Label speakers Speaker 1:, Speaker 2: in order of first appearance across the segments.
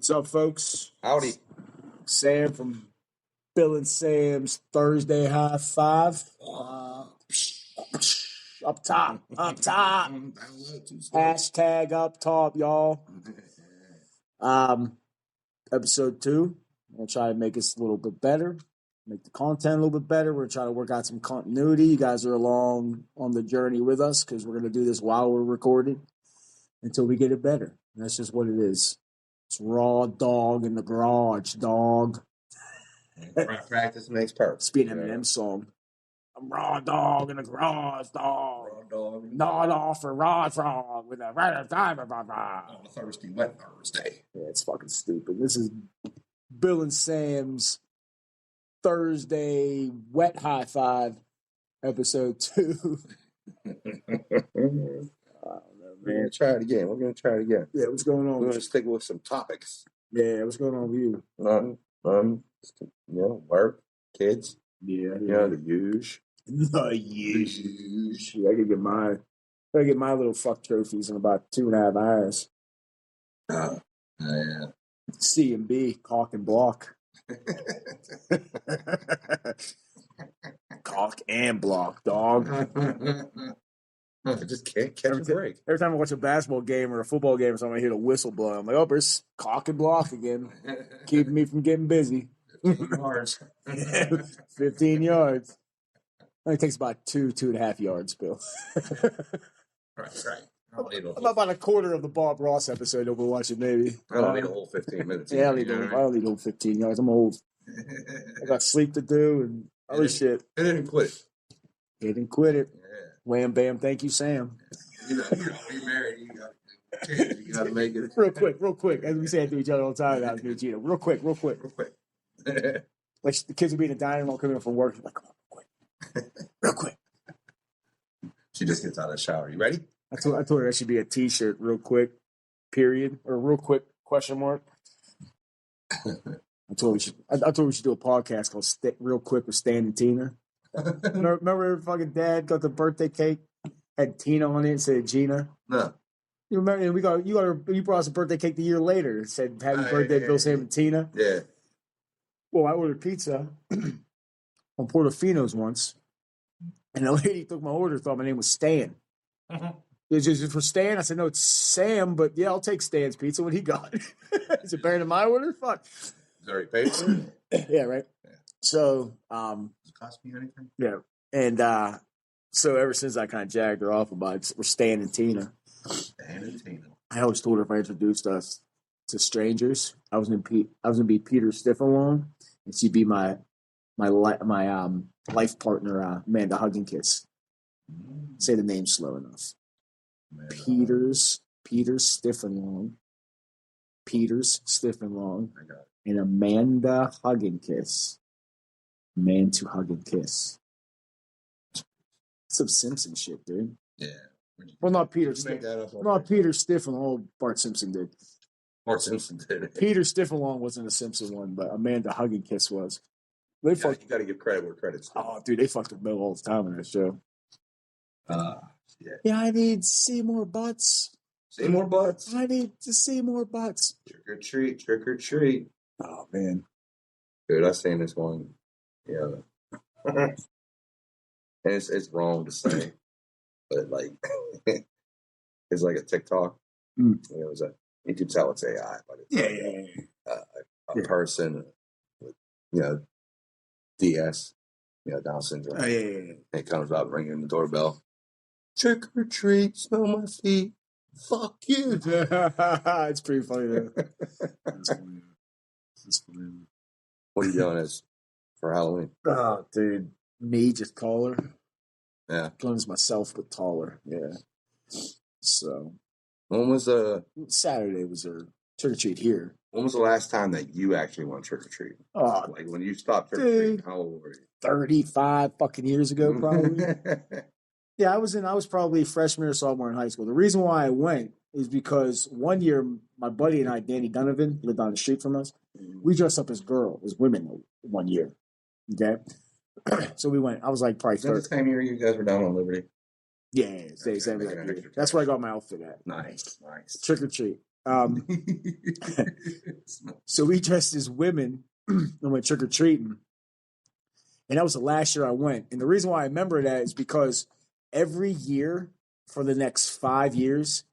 Speaker 1: What's up, folks?
Speaker 2: Howdy.
Speaker 1: Sam from Bill and Sam's Thursday High Five. Up top. Hashtag up top, y'all. Episode 2. I'm going to try to make this a little bit better, make the content a little bit better. We're trying to work out some continuity. You guys are along on the journey with us because we're going to do this while we're recording until we get it better. And that's just what it is. It's raw dog in the garage, dog.
Speaker 2: Practice makes perfect.
Speaker 1: It's an Eminem song. I'm raw dog in the garage, dog.
Speaker 2: Raw dog.
Speaker 1: Not off for raw frog with a right of time.
Speaker 2: On a thirsty, wet Thursday.
Speaker 1: Yeah, it's fucking stupid. This is Bill and Sam's Thursday Wet High Five, episode 2.
Speaker 2: We're going to try it again.
Speaker 1: Yeah, what's going on?
Speaker 2: We're going to stick with some topics.
Speaker 1: Yeah, what's going on with you?
Speaker 2: Work, kids.
Speaker 1: Yeah.
Speaker 2: The huge.
Speaker 1: The huge. Yeah, I could get my little fuck trophies in about 2.5 hours.
Speaker 2: Yeah.
Speaker 1: C and B, cock and block. Cock and block, dog.
Speaker 2: I just can't catch a break.
Speaker 1: Every time I watch a basketball game or a football game or something, I hear the whistle blow. I'm like, oh, there's cock and block again. Keeping me from getting busy.
Speaker 2: 15 yards.
Speaker 1: 15 yards. Only takes about 2.5 yards, Bill.
Speaker 2: Right.
Speaker 1: I'm about a quarter of the Bob Ross episode that we're watching, maybe.
Speaker 2: I don't need a whole 15 minutes.
Speaker 1: Yeah, I don't need a whole 15 yards. I'm old. I got sleep to do and other shit.
Speaker 2: I didn't quit it.
Speaker 1: Yeah. Wham, bam, thank you, Sam.
Speaker 2: You're married. You got to make it.
Speaker 1: Real quick. As we say it to each other all the time, that was me and Gina. Real quick. Like the kids would be in the dining room coming up from work. Like, come on, real quick.
Speaker 2: She just gets out of the shower. You ready?
Speaker 1: I told her that should be a T-shirt. Real quick, period, or real quick question mark. I told her we should do a podcast called "Real Quick" with Stan and Tina. Remember, fucking dad got the birthday cake, had Tina on it instead of Gina.
Speaker 2: No.
Speaker 1: You remember? You brought us a birthday cake the year later. It said "Happy Birthday, Bill, Sam, and Tina."
Speaker 2: Yeah.
Speaker 1: Well, I ordered pizza on Portofino's once, and the lady took my order, thought my name was Stan. Is it for Stan? I said, no, it's Sam, but yeah, I'll take Stan's pizza. What he got? Is it better than my order? Fuck.
Speaker 2: Is it already paid for?
Speaker 1: Yeah, right. Yeah. So,
Speaker 2: does it cost me anything?
Speaker 1: Yeah. And so ever since I kind of jagged her off about it, we're Stan and Tina.
Speaker 2: Stan and Tina. I
Speaker 1: always told her if I introduced us to strangers, I was gonna be Peter Stiffalong, and she'd be my life partner, Amanda Hug and Kiss. Say the name slow enough. Peter Stiffalong, and Amanda Hug and Kiss. Man to Hug and Kiss. Some Simpson shit, dude.
Speaker 2: Yeah.
Speaker 1: Well, not Peter Stiffalong. Not Peter Stiffalong. Oh, Bart Simpson did. Peter Stiffalong wasn't a Simpson one, but Amanda Hug and Kiss was.
Speaker 2: You got to give credit where credit's due.
Speaker 1: Oh, dude, they fucked with Bill all the time on that show.
Speaker 2: Yeah.
Speaker 1: Yeah, I need to see more butts.
Speaker 2: See more butts?
Speaker 1: I need to see more butts.
Speaker 2: Trick or treat.
Speaker 1: Oh, man.
Speaker 2: Dude, I seen this one. Yeah. And it's wrong to say, but like, it's like a TikTok.
Speaker 1: Mm.
Speaker 2: It was you can tell it's AI, but it's a person with, DS, Down syndrome.
Speaker 1: Oh, yeah.
Speaker 2: And it comes out ringing the doorbell. Trick or treat, smell my feet. Fuck you.
Speaker 1: It's pretty funny, though.
Speaker 2: What are you doing as for Halloween?
Speaker 1: Oh, dude. Me, just taller.
Speaker 2: Yeah.
Speaker 1: Going as myself, but taller. Yeah. So.
Speaker 2: When was
Speaker 1: Saturday was a trick or treat here.
Speaker 2: When was the last time that you actually went trick or treat? Like when you stopped trick or treating, how old were you? 35
Speaker 1: fucking years ago, probably. Yeah, I was probably freshman or sophomore in high school. The reason why I went is because one year my buddy and I, Danny Donovan, lived down the street from us. We dressed up as women one year. Okay? So we went. I was like probably
Speaker 2: Is that the same year you guys were down on Liberty?
Speaker 1: Yeah, same year. That's where I got my outfit at.
Speaker 2: Nice.
Speaker 1: Trick or treat. So we dressed as women and went trick or treating. And that was the last year I went. And the reason why I remember that is because every year for the next 5 years,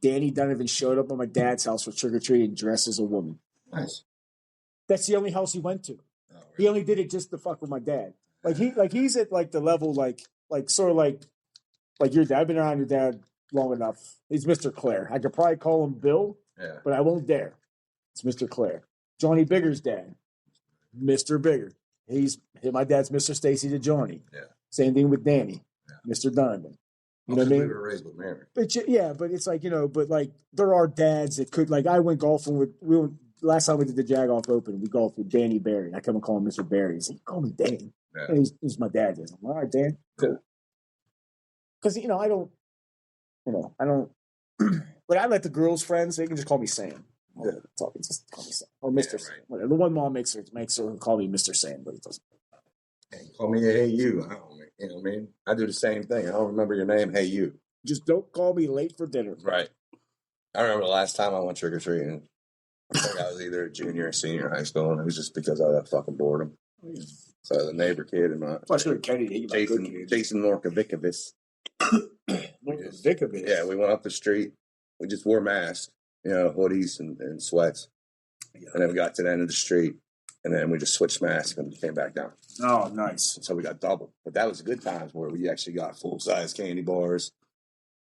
Speaker 1: Danny Donovan showed up at my dad's house for trick or treating dressed as a woman.
Speaker 2: Nice.
Speaker 1: That's the only house he went to. Oh, really? He only did it just to fuck with my dad. He's at like the level like your dad. I've been around your dad long enough. He's Mr. Claire. I could probably call him Bill, but I won't dare. It's Mr. Claire. Johnny Bigger's dad, Mr. Bigger. My dad's Mr. Stacy to Johnny. Yeah. Same thing with Danny, Mr. Donovan. You know what I mean? We were raised with Mary. But it's like, but like there are dads that could, like I went golfing last time we did the Jag Off Open, we golfed with Danny Barry. I come and call him Mr. Barry. He's like, call me Dan. Yeah. And he's my dad. I'm like, all right, Dan. Cool. Because, I don't, like I let the girls' friends, they can just call me Sam. Yeah. Just call me Sam. Or Mr. Sam. Whatever. The one mom makes her call me Mr. Sam, but it doesn't.
Speaker 2: Hey, call me Hey You. You know what I mean? I do the same thing. I don't remember your name. Hey You.
Speaker 1: Just don't call me late for dinner.
Speaker 2: Right. I remember the last time I went trick-or-treating. I think I was either a junior or senior in high school, and it was just because of that fucking boredom. Oh, yeah. So the neighbor kid and Jason Norkovicovich. Yeah, we went up the street. We just wore masks, hoodies and sweats. Yeah. And then we got to the end of the street, and then we just switched masks and came back down.
Speaker 1: Oh, nice.
Speaker 2: So we got double. But that was good times where we actually got full-size candy bars,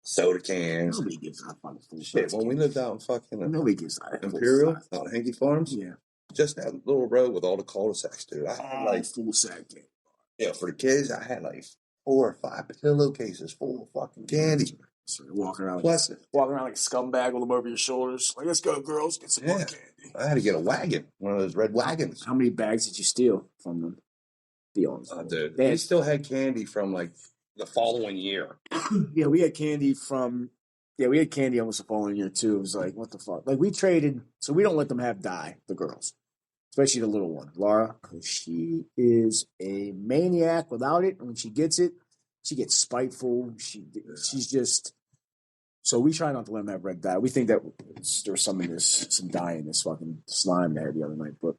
Speaker 2: soda cans.
Speaker 1: Nobody gives out fucking full
Speaker 2: shit. When we lived out in fucking
Speaker 1: nobody gives out
Speaker 2: Imperial, out in Hanky Farms.
Speaker 1: Yeah.
Speaker 2: Just that little road with all the cul-de-sacs, dude. I had
Speaker 1: full sack candy.
Speaker 2: Yeah, for the kids, I had 4 or 5 pillowcases full of fucking candy.
Speaker 1: So you're walking around like a scumbag with them over your shoulders. Like, let's go, girls, get some more candy.
Speaker 2: I had to get a wagon, one of those red wagons.
Speaker 1: How many bags did you steal from them?
Speaker 2: Dude, they still had candy from the following year.
Speaker 1: Yeah, we had candy almost the following year too. It was like, what the fuck? Like we traded, so we don't let them have dye, the girls. Especially the little one, Laura, because she is a maniac without it. And when she gets it, she gets spiteful. She's just. So we try not to let them have red dye. We think that there was some dye in this fucking slime there the other night, but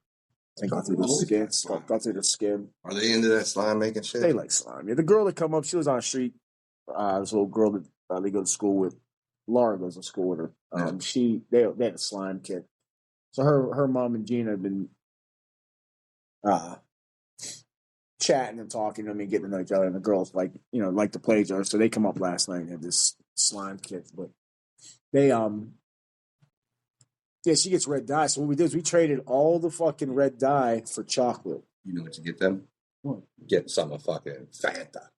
Speaker 1: they got through the skin. Got through the skin.
Speaker 2: Are they into that slime making shit?
Speaker 1: They like slime. Yeah, the girl that come up, she was on the street. This little girl that they go to school with. Laura goes to school with her. They had a slime kit. So her mom and Gina have been chatting and talking to me, getting to know each other, and the girls like to play each other. So they come up last night and had this slime kit, but they she gets red dye. So what we did is we traded all the fucking red dye for chocolate.
Speaker 2: You know what you get them? What? Get some of fucking Fanta.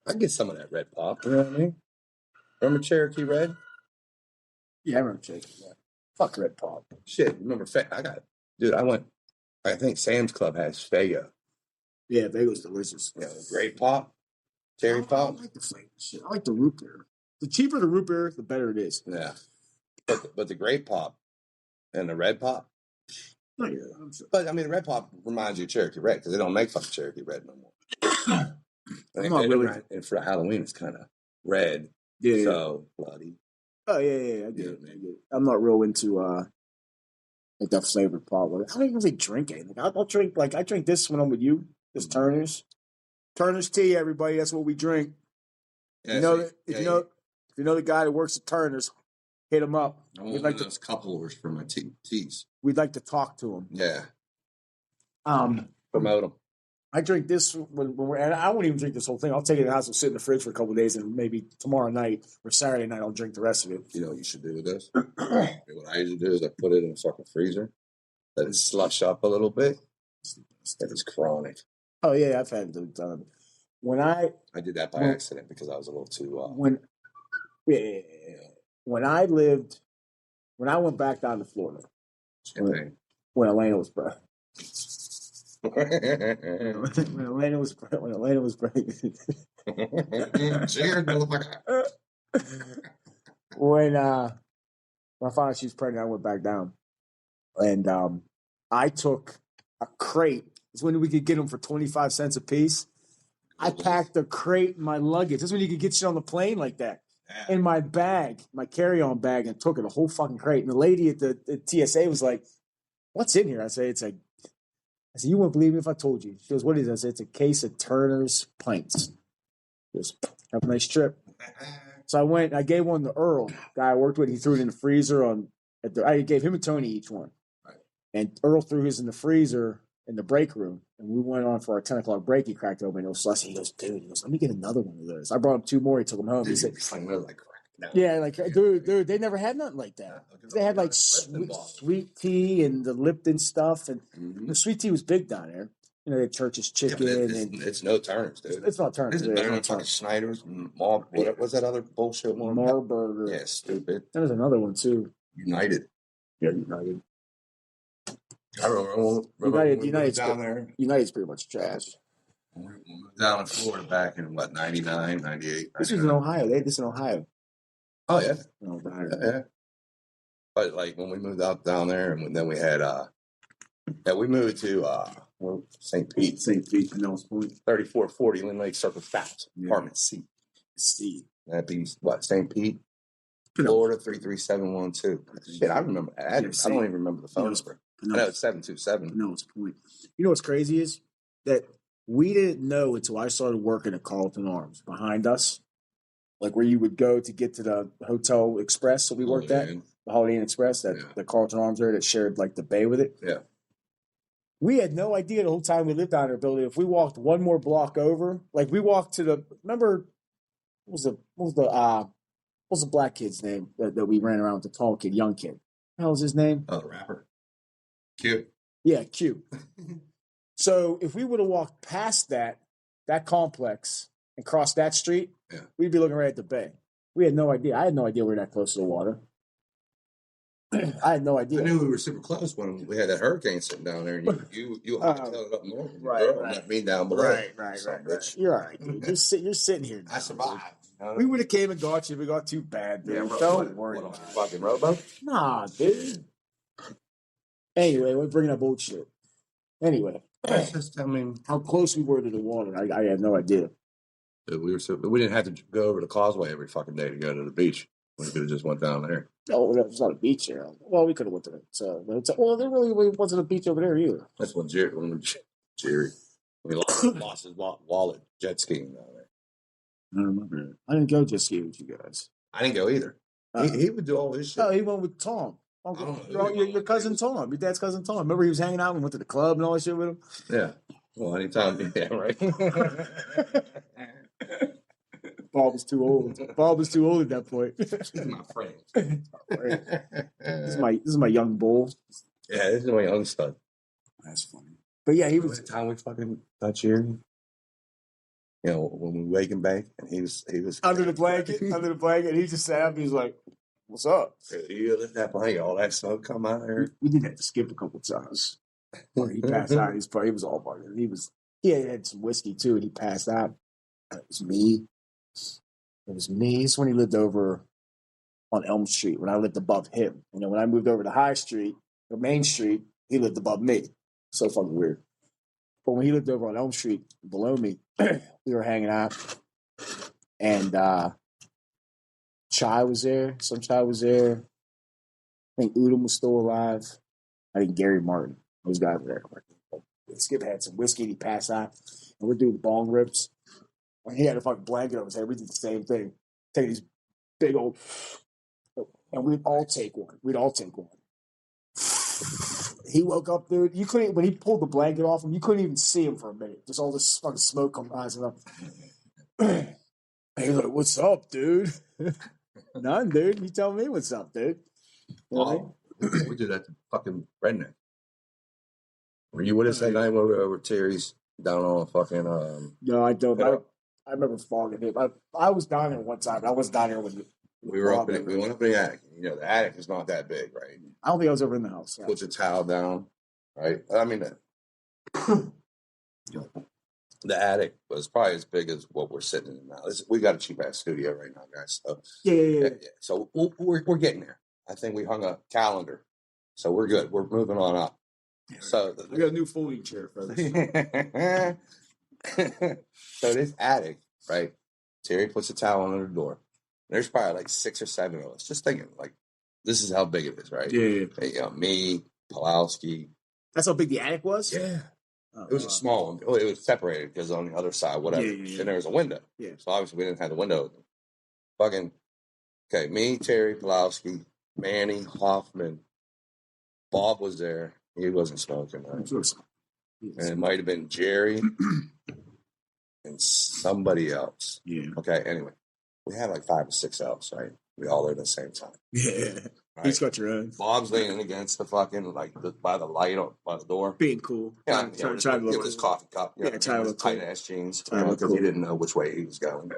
Speaker 2: I get some of that red pop. You know what I mean? Remember Cherokee Red?
Speaker 1: Yeah, I remember Cherokee Red. Fuck red pop.
Speaker 2: Shit, remember? I think Sam's Club has Fago.
Speaker 1: Yeah, Fago's delicious.
Speaker 2: Yeah, grape pop, cherry pop.
Speaker 1: I like the flavor shit. I like the root beer. The cheaper the root beer, the better it is.
Speaker 2: Yeah, but the grape pop and the red pop.
Speaker 1: Oh, yeah,
Speaker 2: but I mean, the red pop reminds you of Cherokee Red because they don't make fucking Cherokee Red no more. And for Halloween, it's kind of red.
Speaker 1: Yeah.
Speaker 2: So bloody.
Speaker 1: Oh yeah. I get it. I'm not real into like that flavored pop. I don't even really drink anything. I'll drink I drink this when I'm with you. This Turner's tea. Everybody, that's what we drink. Yeah, if you know the guy that works at Turner's, hit him up.
Speaker 2: We'd like those couplers for my teas.
Speaker 1: We'd like to talk to him.
Speaker 2: Yeah. Promote them.
Speaker 1: I drink this when we're, and I won't even drink this whole thing. I'll take it to the house and sit in the fridge for a couple of days, and maybe tomorrow night or Saturday night I'll drink the rest of it.
Speaker 2: You know what you should do with this? What I usually do is I put it in a fucking freezer, let it slush up a little bit. That is chronic.
Speaker 1: Oh yeah, I've had it done. When I
Speaker 2: did that by accident because I was a little too
Speaker 1: when I went back down to Florida when Elena was pregnant. when Elena was pregnant. When I found out she was pregnant, I went back down, and I took a crate. It's when we could get them for 25 cents a piece. I packed a crate in my luggage. That's when you could get shit on the plane like that. In my bag, my carry-on bag, and took it, a whole fucking crate. And the lady at the TSA was like, "What's in here?" I said, I said, "You wouldn't believe me if I told you." She goes, "What is it?" I said, "It's a case of Turner's pints." She goes, "Have a nice trip." So I gave one to Earl, guy I worked with. He threw it in the freezer I gave him and Tony each one. Right. And Earl threw his in the freezer in the break room. And we went on for our 10 o'clock break. He cracked open. It was slushy. He goes, "Dude," let me get another one of those. I brought him 2 more. He took them home. Dude, he said, like crack. No. Yeah, like, dude, they never had nothing like that. They had like sweet tea and the Lipton stuff. And the sweet tea was big down there. You know, they had Church's Chicken.
Speaker 2: It's no Turner's, dude.
Speaker 1: It's not Turner's.
Speaker 2: It's better than fucking Snyder's. What was that other bullshit one?
Speaker 1: Marburger.
Speaker 2: Yeah, stupid.
Speaker 1: There was another one, too.
Speaker 2: United.
Speaker 1: Yeah, United.
Speaker 2: I remember United's down there.
Speaker 1: United's pretty much trash.
Speaker 2: We moved down in Florida back in, 99, 98.
Speaker 1: This was in Ohio. They had this in Ohio.
Speaker 2: Oh, yeah.
Speaker 1: Yeah.
Speaker 2: But, like, when we moved out down there, and then we had, we moved to, St. Pete.
Speaker 1: St. Pete, Nels Point.
Speaker 2: 3440 Lynn Lake Circle Fast. Apartment C. That'd be, St. Pete? Florida 33712. Shit, I remember that. I don't even remember the phone number. I know it's 727.
Speaker 1: No, it's Point. You know what's crazy is that we didn't know until I started working at Carlton Arms behind us, like where you would go to get to the Hotel Express that we worked at, the Holiday Inn Express, the Carlton Arms there that shared like the bay with it.
Speaker 2: Yeah.
Speaker 1: We had no idea the whole time we lived down there, Billy. If we walked one more block over, like we walked to remember what was the black kid's name that we ran around with, the tall kid, young kid? What the hell was his name?
Speaker 2: Oh, the rapper. Q.
Speaker 1: Yeah, Q. So if we would have walked past that complex and crossed that street, we'd be looking right at the bay. We had no idea. I had no idea we were that close to the water. I had no idea.
Speaker 2: I knew we were super close when we had that hurricane sitting down there, and you hightailed it up north. Right. Me down below.
Speaker 1: Right. You're all right, dude. You're sitting here.
Speaker 2: I survived.
Speaker 1: We would have came and got you. We got too bad, dude.
Speaker 2: Yeah,
Speaker 1: don't worry.
Speaker 2: What, fucking rowboat?
Speaker 1: Nah, dude. Anyway, we're bringing up old shit. Anyway, how close we were to the water. I had no idea.
Speaker 2: Dude, we didn't have to go over the causeway every fucking day to go to the beach. We could have just went down there.
Speaker 1: Oh, there's not a beach there. Well, we could have went to it. So, well, there really wasn't a beach over there either.
Speaker 2: That's when Jerry lost his wallet jet skiing down there.
Speaker 1: I remember that. I didn't go jet skiing with you guys.
Speaker 2: I didn't go either. He would do all this shit.
Speaker 1: Oh, he went with Tom. Your cousin Tom. Your dad's cousin Tom. Remember he was hanging out and went to the club and all that shit with him?
Speaker 2: Yeah. Well, anytime. Yeah, right.
Speaker 1: Bob was too old. Bob was too old at that point.
Speaker 2: He's my friend.
Speaker 1: This is my young bull.
Speaker 2: Yeah, this is my young stud.
Speaker 1: That's funny. But yeah, he was
Speaker 2: the time we fucking got Jerry. You know, when we wake him back, and he was
Speaker 1: under the blanket, and he just sat up. He was like, "What's up?"
Speaker 2: You lift that blanket, all that smoke come out there.
Speaker 1: We did have to skip a couple times. He passed out. He was all bugged. He had some whiskey too, and he passed out. It was me. It's when he lived over on Elm Street, when I lived above him. You know, when I moved over to High Street, or Main Street, he lived above me. So fucking weird. But when he lived over on Elm Street, below me, we were hanging out. And Chai was there. Some Chai was there. I think Udom was still alive. I think Gary Martin. Those guys were there. Skip had some whiskey and he passed out. And we're doing bong rips. He had a fucking blanket over his head. We did the same thing. Take these big old... And we'd all take one. He woke up, dude. You couldn't... When he pulled the blanket off him, you couldn't even see him for a minute. Just all this fucking smoke come rising up. And he was like, "What's up, dude?" None, dude. You tell me what's up, dude. You know
Speaker 2: we did that to fucking redneck. Were you with us that night when we were over Terry's down on fucking...
Speaker 1: No, I don't. I remember fogging him. I was down there one time. I was down there when
Speaker 2: we were up. We went up in the attic. You know, the attic is not that big, right?
Speaker 1: I don't think I was ever in the house. Yeah.
Speaker 2: Put your towel down, right? I mean, the attic was probably as big as what we're sitting in now. We got a cheap ass studio right now, guys. So
Speaker 1: yeah.
Speaker 2: So we're getting there. I think we hung a calendar, so we're good. We're moving on up. So
Speaker 1: I got a new folding chair, folks.
Speaker 2: So this attic, right? Terry puts a towel under the door. There's probably like 6 or 7 of us. Just thinking, like, this is how big it is, right?
Speaker 1: Yeah.
Speaker 2: Me, Pulowski.
Speaker 1: That's how big the attic was?
Speaker 2: Yeah. It was a small one. Well, it was separated because on the other side, whatever.
Speaker 1: Yeah.
Speaker 2: And there was a window.
Speaker 1: Yeah.
Speaker 2: So obviously we didn't have the window open. Fucking, okay, me, Terry, Pulowski, Manny, Hoffman. Bob was there. He wasn't smoking, right? And it might have been Jerry and somebody else.
Speaker 1: Yeah.
Speaker 2: Okay, anyway. We had like 5 or 6 else, right? We all there at the same time.
Speaker 1: Yeah. Right? He's got your own.
Speaker 2: Bob's leaning against the fucking, like, by the light by the door.
Speaker 1: Being cool.
Speaker 2: Yeah, trying to look with his coffee cup.
Speaker 1: Yeah, trying to look
Speaker 2: tight ass jeans. Because he didn't know which way he was going.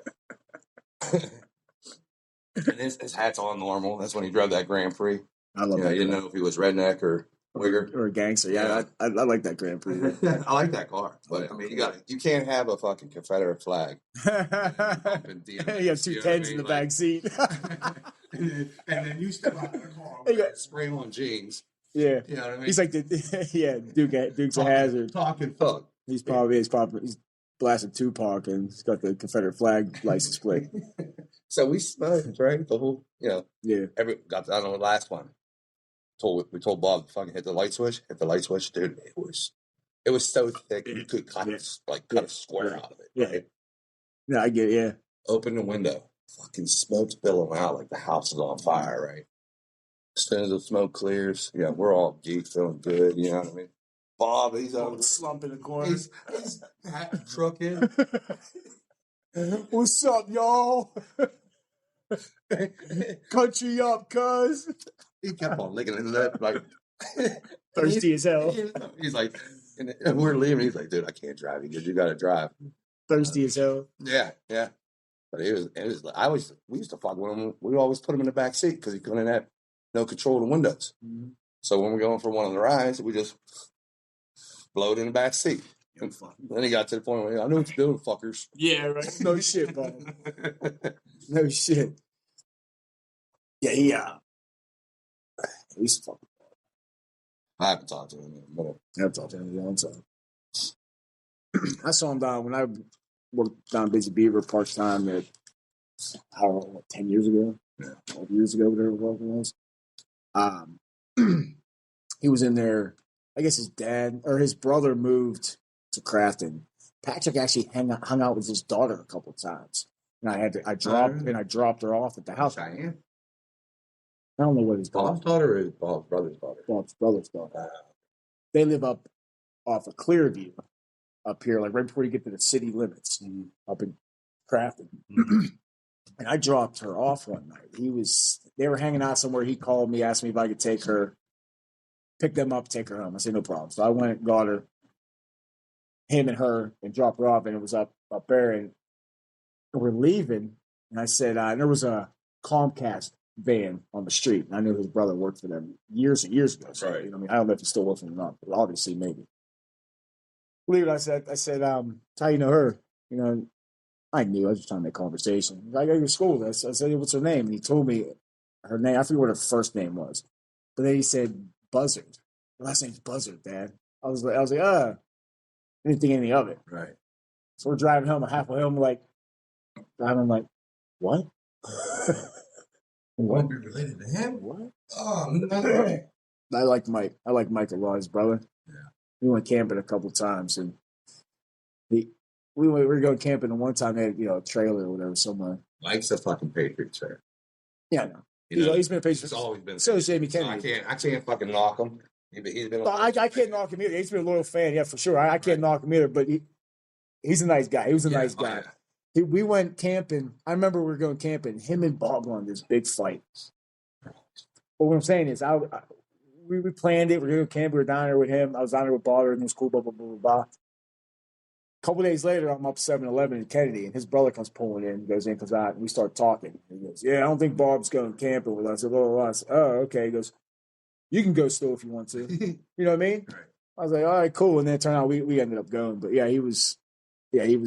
Speaker 2: And his hat's all normal. That's when he drove that Grand Prix.
Speaker 1: I love that.
Speaker 2: You didn't know if he was redneck or wigger
Speaker 1: or a gangster. Yeah. I like that Grand Prix.
Speaker 2: I like that car, but I mean, you can't have a fucking Confederate flag.
Speaker 1: You have 2 tens in the back seat,
Speaker 2: and then you step out of the car with spray on jeans.
Speaker 1: Yeah,
Speaker 2: you know what I mean.
Speaker 1: He's like Duke's a hazard.
Speaker 2: Talking fuck.
Speaker 1: He's blasting Tupac and he's got the Confederate flag license plate.
Speaker 2: So we smoked, right? The whole,
Speaker 1: Yeah.
Speaker 2: Got on the last one. We told Bob to fucking hit the light switch. Hit the light switch, dude. It was so thick you could cut a square out of it.
Speaker 1: Yeah.
Speaker 2: Right?
Speaker 1: Yeah, I get it. Yeah.
Speaker 2: Open the window. Fucking smoke's billowing out like the house is on fire, right? As soon as the smoke clears, we're all geeked, feeling good. You know what I mean? Bob, he's over
Speaker 1: slump in the corner.
Speaker 2: He's trucking.
Speaker 1: What's up, y'all? Country up, cuz.
Speaker 2: He kept on licking his lip like
Speaker 1: thirsty as hell.
Speaker 2: He's like, and we're leaving. He's like, dude, I can't drive. He goes, you got to drive.
Speaker 1: Thirsty as hell.
Speaker 2: Yeah. But we used to fuck with him. We always put him in the back seat because he couldn't have no control of the windows. Mm-hmm. So when we're going for one of the rides, we just blowed in the back seat. Then he got to the point where I know what you're doing, fuckers.
Speaker 1: Yeah, right. No shit, bro. No shit. Yeah, he used to fuck.
Speaker 2: I haven't talked to him in a minute.
Speaker 1: I haven't talked to him in a long time. I saw him down when I worked down Busy Beaver part time at 10 years ago? Yeah, 12 years ago, whatever it was. He was in there. I guess his dad or his brother moved to Crafton. Patrick actually hung out with his daughter a couple of times, and I dropped her off at the house.
Speaker 2: Diane?
Speaker 1: I don't know what his
Speaker 2: Bob's daughter is Bob's brother's daughter.
Speaker 1: Bob's brother's daughter. They live up off of Clearview, up here, like right before you get to the city limits, up in Crafton. And I dropped her off one night. They were hanging out somewhere. He called me, asked me if I could take her, pick them up, take her home. I said, no problem. So I went and got her, him and her, and dropped her off. And it was up there. And we're leaving. And I said, there was a Comcast van on the street. And I knew his brother worked for them years and years ago. So, right. I don't know if he still works for them or not, but obviously maybe. Believe it, I said, how you know her? I knew. I was just trying to make conversation. I go to school. I said, what's her name? And he told me her name. I forget what her first name was. But then he said Buzzard. Her last name's Buzzard, Dad. I was like, I didn't think anything of it.
Speaker 2: Right.
Speaker 1: So we're driving home. Halfway home, what? What?
Speaker 2: Want to be related to him?
Speaker 1: What?
Speaker 2: Oh, no.
Speaker 1: I like Mike. I like Mike a lot, his brother.
Speaker 2: Yeah.
Speaker 1: We went camping a couple times, and we were going camping, and one time they had a trailer or whatever somewhere.
Speaker 2: Mike's a fucking Patriots fan.
Speaker 1: Yeah, I know. He's been a Patriots.
Speaker 2: He's always been.
Speaker 1: So is Jamie Kennedy.
Speaker 2: So I can't fucking knock him. He's been.
Speaker 1: I can't knock him either. He's been a loyal fan, yeah, for sure. I can't knock him either, but he's a nice guy. He was a nice guy. We went camping. I remember we were going camping. Him and Bob won this big fight. But what I'm saying is, we planned it. We were going to camp. We were down there with him. I was down there with Bob, and it was cool, blah, blah, blah, blah. A couple days later, I'm up 7-Eleven in Kennedy, and his brother comes pulling in, goes in, comes out, and we start talking. He goes, I don't think Bob's going camping with us. I said, blah, blah, blah. I said, oh, okay. He goes, you can go still if you want to. You know what I mean? Right. I was like, all right, cool. And then it turned out we ended up going. But he was going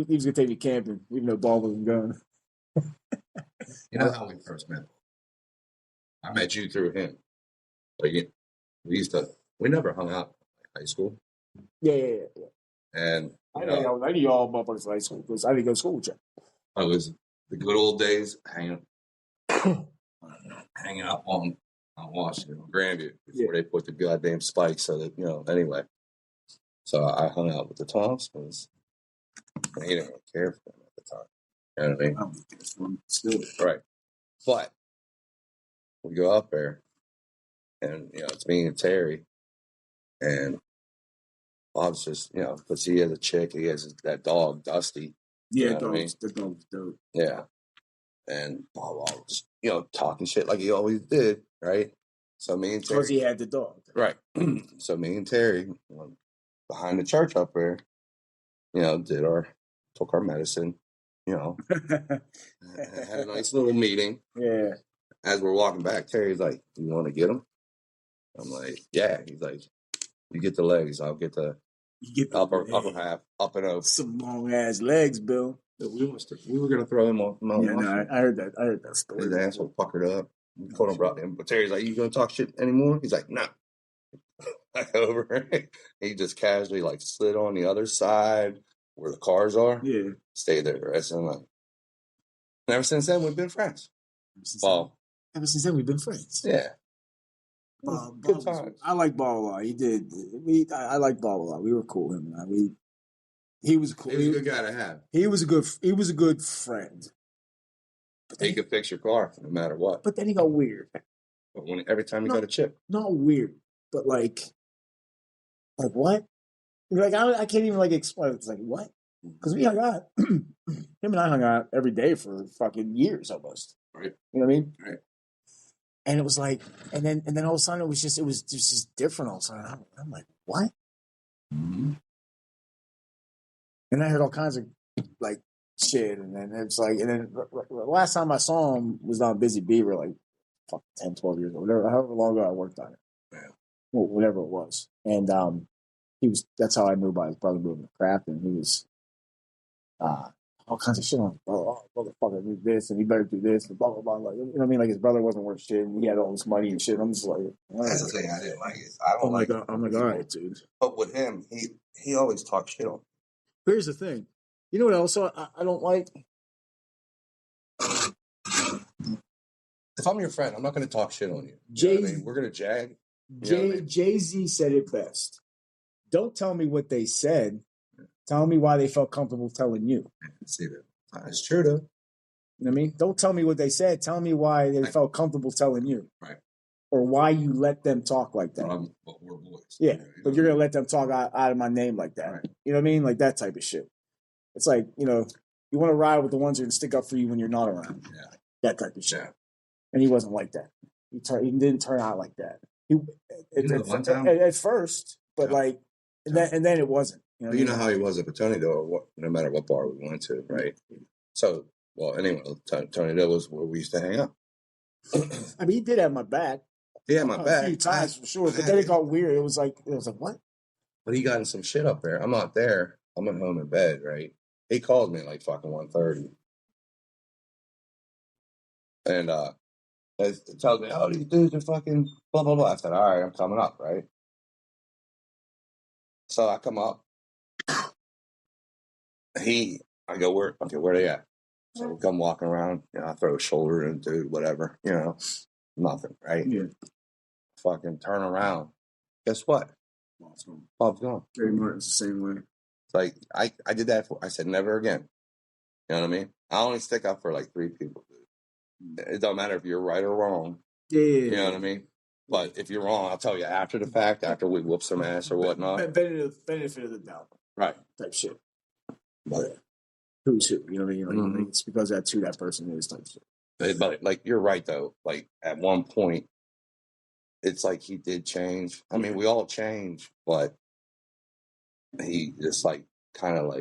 Speaker 1: to take me camping, even though Bob wasn't going.
Speaker 2: You know how we first met? I met you through him. we never hung out in high school.
Speaker 1: Yeah.
Speaker 2: And
Speaker 1: I know y'all motherfuckers in high school because I didn't go to school with you.
Speaker 2: It was the good old days hanging out on Washington, Grandview, before they put the goddamn spikes. So that, anyway. So I hung out with the Thompsons. He didn't really care for them at the time. You know what I mean?
Speaker 1: I don't think it's fun. Still.
Speaker 2: Right. But we go up there, and, it's me and Terry. And Bob's just, because he has a chick, he has that dog, Dusty.
Speaker 1: Yeah, the dog's dope.
Speaker 2: Yeah. And Bob was, talking shit like he always did, right? So me and Terry.
Speaker 1: Because he had the dog.
Speaker 2: Right. So me and Terry, behind the church up there, took our medicine, had a nice little meeting.
Speaker 1: Yeah.
Speaker 2: As we're walking back, Terry's like, "You want to get him?" I'm like, "Yeah." He's like, "You get the legs, I'll get the upper half, up and over."
Speaker 1: Some long ass legs, Bill.
Speaker 2: We were gonna throw him off the mountain.
Speaker 1: Yeah, I heard that story.
Speaker 2: His asshole puckered up. We called him, brought him. But Terry's like, "You gonna talk shit anymore?" He's like, "No." Back over. He just casually slid on the other side where the cars are.
Speaker 1: Yeah.
Speaker 2: Stayed there the rest of the night. And ever since then, we've been friends.
Speaker 1: Ever since then, we've been friends.
Speaker 2: Yeah.
Speaker 1: Good times. I like Bob a lot. He did. I like Bob a lot. We were cool with him. He was cool.
Speaker 2: He was a good guy to have.
Speaker 1: He was a good friend.
Speaker 2: But he could fix your car no matter what.
Speaker 1: But then he got weird.
Speaker 2: But every time he got a chip.
Speaker 1: Not weird, but like what? I can't even explain it. It's like what? Because we hung out. Him and I hung out every day for fucking years almost.
Speaker 2: Right.
Speaker 1: You know what I mean?
Speaker 2: Right.
Speaker 1: And it was like, and then all of a sudden it was just different all of a sudden. I'm like, what?
Speaker 2: Mm-hmm.
Speaker 1: And I heard all kinds of shit, and then it's like, and then the last time I saw him was on Busy Beaver, 10, 12 years ago, whatever, however long ago I worked on it.
Speaker 2: Yeah.
Speaker 1: Well, whatever it was. And that's how I knew about his brother moving to Craft, and he was all kinds of shit on, motherfucker, do this, and he better do this, and blah, blah, blah. You know what I mean? His brother wasn't worth shit, and he had all this money and shit. I'm just like,
Speaker 2: that's the thing I didn't like. I don't like it.
Speaker 1: I'm like, all right, dude.
Speaker 2: But with him, he always talks shit on.
Speaker 1: Here's the thing. You know what else I don't like?
Speaker 2: If I'm your friend, I'm not going to talk shit on you. We're going to jag.
Speaker 1: Jay-Z said it best. Don't tell me what they said. Tell me why they felt comfortable telling you.
Speaker 2: See that? That's true, though.
Speaker 1: You know what I mean? Don't tell me what they said. Tell me why they felt comfortable telling you.
Speaker 2: Right.
Speaker 1: Or why you let them talk like that.
Speaker 2: But we're boys.
Speaker 1: Yeah, but you're going to let them talk out of my name like that. Right. You know what I mean? That type of shit. It's like, you want to ride with the ones who are going to stick up for you when you're not around. Yeah. That type of shit. Yeah. And he wasn't like that. He didn't turn out like that. At first, but and then it wasn't.
Speaker 2: You know how he was at Petone, though, no matter what bar we went to, right? So, anyway, Tony, that was where we used to hang out.
Speaker 1: I mean, he did have my back.
Speaker 2: He had my back.
Speaker 1: A few times, for sure. But then it got weird. It was like, what?
Speaker 2: But he got in some shit up there. I'm not there. I'm at home in bed, right? He called me at fucking 1:30. And it tells me, these dudes are fucking blah, blah, blah. I said, all right, I'm coming up, right? So I come up. I go, where they at? So we come walking around, I throw a shoulder into whatever, nothing, right?
Speaker 1: Yeah.
Speaker 2: Fucking turn around. Guess what? Bob's gone.
Speaker 1: Gary Martin's the same way.
Speaker 2: It's like, I did that I said, never again. You know what I mean? I only stick up for 3 people, dude. It don't matter if you're right or wrong.
Speaker 1: Yeah.
Speaker 2: You know what I mean? But if you're wrong, I'll tell you after the fact, after we whoop some ass or whatnot.
Speaker 1: Benefit of the doubt.
Speaker 2: Right.
Speaker 1: Type shit. But who's who? You know what I mean? It's because that's who that person is type shit.
Speaker 2: But you're right, though. At one point, it's like he did change. I mean, we all change, but he just kind of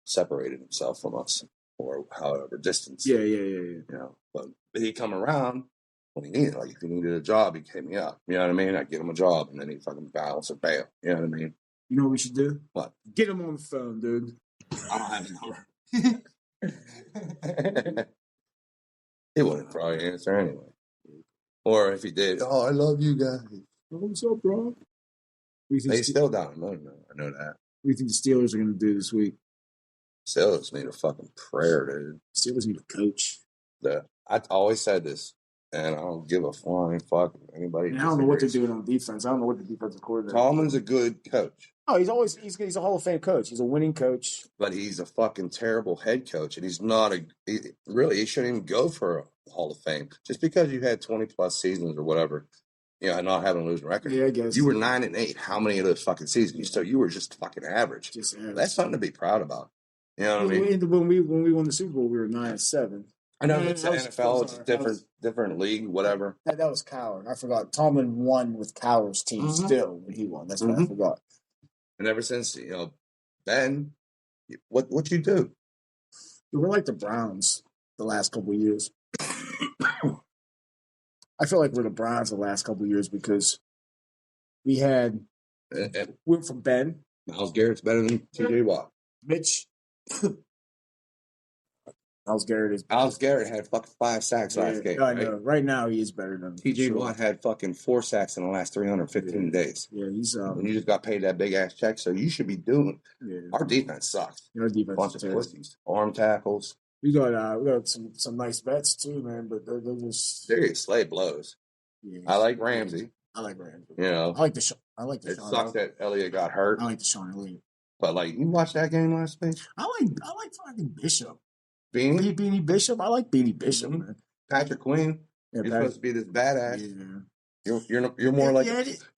Speaker 2: separated himself from us or however distance.
Speaker 1: Yeah.
Speaker 2: But he'd come around when he needed. If he needed a job, he'd hit me up. You know what I mean? I'd get him a job, and then he'd fucking bounce or bail. You know what I mean?
Speaker 1: You know what we should do?
Speaker 2: What?
Speaker 1: Get him on the phone, dude.
Speaker 2: I don't have a number. He wouldn't probably answer anyway. Or if he did, I love you guys.
Speaker 1: What's up, bro?
Speaker 2: They still down the moon, though. I know that.
Speaker 1: What do you think the Steelers are going to do this week?
Speaker 2: Steelers need a fucking prayer, dude.
Speaker 1: Steelers need a coach.
Speaker 2: I always said this, and I don't give a flying fuck if anybody.
Speaker 1: I don't know what they're doing on defense. I don't know what the defensive coordinator.
Speaker 2: Tomlin's a good coach.
Speaker 1: Oh, he's a Hall of Fame coach. He's a winning coach.
Speaker 2: But he's a fucking terrible head coach, and he's not he shouldn't even go for a Hall of Fame. Just because you had 20+ seasons or whatever, not having a losing record.
Speaker 1: Yeah, I guess.
Speaker 2: You were 9-8. How many of those fucking seasons? So you were just fucking average.
Speaker 1: Just average.
Speaker 2: That's something to be proud about. You know what I mean?
Speaker 1: When we won the Super Bowl, we were 9-7.
Speaker 2: I know it's the NFL. It's a different league, whatever.
Speaker 1: That was Cowher. I forgot. Tomlin won with Cowher's team still when he won. That's what I forgot.
Speaker 2: And ever since, Ben, what you do?
Speaker 1: We're like the Browns the last couple of years. I feel like we're the Browns the last couple of years because we went from Ben.
Speaker 2: Myles Garrett's better than TJ Watt.
Speaker 1: Mitch. Myles Garrett
Speaker 2: had fucking 5 sacks last game.
Speaker 1: I know. Right now, he is better than
Speaker 2: TJ Watt had fucking 4 sacks in the last 315 days.
Speaker 1: Yeah, he's
Speaker 2: and you just got paid that big ass check, so you should be doing. Yeah. Our defense sucks.
Speaker 1: Our defense
Speaker 2: bunch of pussies, arm tackles.
Speaker 1: We got some nice bets too, man. But they're just
Speaker 2: serious slay blows. Yeah, I like Ramsey.
Speaker 1: I like Ramsey.
Speaker 2: I
Speaker 1: like the.
Speaker 2: It sucks that Elliott got hurt.
Speaker 1: I like Deshaun Elliott.
Speaker 2: But you watched that game last week?
Speaker 1: I like fucking Bishop.
Speaker 2: Beanie
Speaker 1: Bishop. I like Beanie Bishop, man.
Speaker 2: Patrick Quinn. You're supposed to be this badass. Yeah. You're more like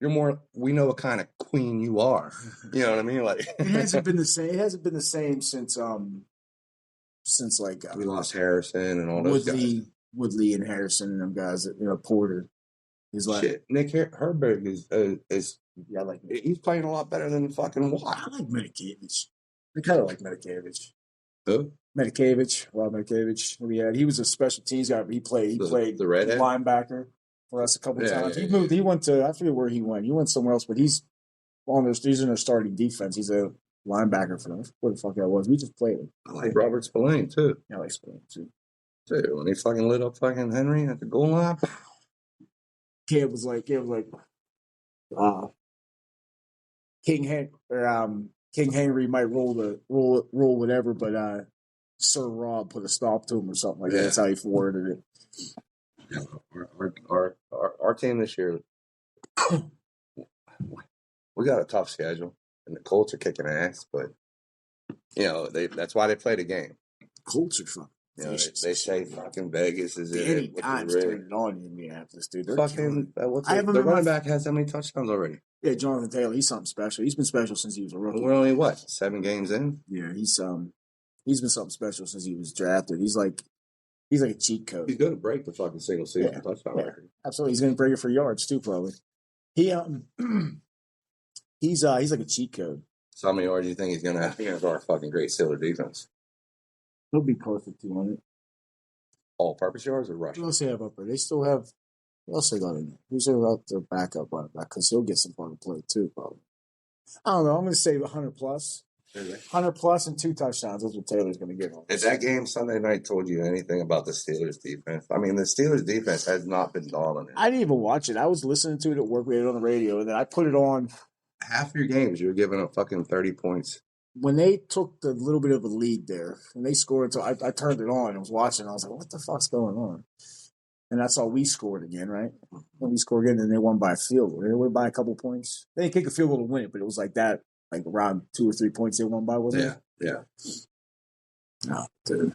Speaker 2: you're more. We know what kind of queen you are. You know what I mean? Like
Speaker 1: it hasn't been the same. It hasn't been the same since
Speaker 2: we lost Harrison and all those guys.
Speaker 1: Woodley and Harrison and them guys. Porter. He's like
Speaker 2: shit. Nick Herberg is.
Speaker 1: Yeah, I like Mitkevich.
Speaker 2: He's playing a lot better than fucking Watt.
Speaker 1: I like Mitkevich. I kind of like Mitkevich.
Speaker 2: Who?
Speaker 1: Mitkevich. Rob Mitkevich. He was a special teams guy. He played
Speaker 2: the redhead
Speaker 1: linebacker for us a couple of times. He moved. He went to I forget where he went. He went somewhere else, but he's in their starting defense. He's a linebacker for them. What the fuck that was? We just played him.
Speaker 2: I like Robert Spillane too.
Speaker 1: Yeah, I like Spillane too.
Speaker 2: Dude, when he fucking lit up fucking Henry at the goal line.
Speaker 1: Caleb was like, King Henry might roll whatever, but Sir Rob put a stop to him or something like that. That's how he forwarded it.
Speaker 2: Our team this year, we got a tough schedule, and the Colts are kicking ass. But that's why they play the game.
Speaker 1: Colts are fun.
Speaker 2: They say fucking Vegas is in
Speaker 1: it. Times turning it on in Indianapolis, dude. They're
Speaker 2: fucking. The running back has how many touchdowns already?
Speaker 1: Yeah, Jonathan Taylor. He's something special. He's been special since he was a rookie.
Speaker 2: We're only 7 games in.
Speaker 1: Yeah, he's been something special since he was drafted. He's like a cheat code.
Speaker 2: He's going to break the fucking single season touchdown record.
Speaker 1: Absolutely, he's going to break it for yards too. Probably. He's like a cheat code.
Speaker 2: So how many yards do you think he's going to have against our fucking great Steelers defense?
Speaker 1: He'll be close to 200.
Speaker 2: All-purpose yards or rushing?
Speaker 1: What else they have up there? They still have. What else they got in there? Who's their backup running back? Because he'll get some fucking play too, probably. I don't know. I'm going to say 100 plus. 100 plus and 2 touchdowns. That's what Taylor's going to get on.
Speaker 2: If that game Sunday night told you anything about the Steelers defense, I mean, the Steelers defense has not been dominant.
Speaker 1: I didn't even watch it. I was listening to it at work. We had it on the radio, and then I put it on.
Speaker 2: Half your games, you were giving up fucking 30 points.
Speaker 1: When they took the little bit of a lead there, and they scored, so I turned it on and was watching. I was like, what the fuck's going on? And that's all we scored again, right? When we scored again, and they won by a field goal. They won by a couple points. They didn't kick a field goal to win it, but it was like that, like around 2 or 3 points they won by, wasn't it?
Speaker 2: Yeah.
Speaker 1: No, dude.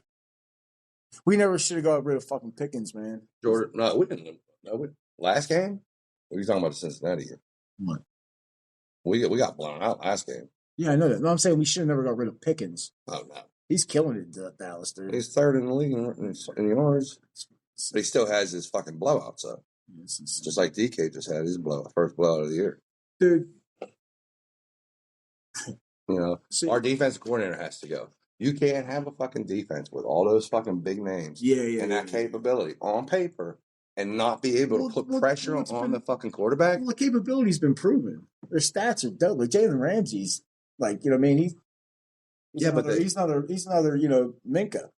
Speaker 1: We never should have got rid of fucking Pickens, man.
Speaker 2: Jordan, no, we didn't. No, last game? What are you talking about the Cincinnati game?
Speaker 1: What?
Speaker 2: We got blown out last game.
Speaker 1: Yeah, I know that. No, I'm saying we should have never got rid of Pickens.
Speaker 2: Oh, no.
Speaker 1: He's killing it, Dallas, dude.
Speaker 2: He's third in the league in yards. But he still has his fucking blowouts, though. Just like DK just had his first blowout of the year.
Speaker 1: Dude.
Speaker 2: Our defensive coordinator has to go. You can't have a fucking defense with all those fucking big names and that capability on paper and not be able to put pressure on the fucking quarterback.
Speaker 1: Well, the capability's been proven. Their stats are dope. Like Jalen Ramsey's, like, you know what I mean? He's another, Minka.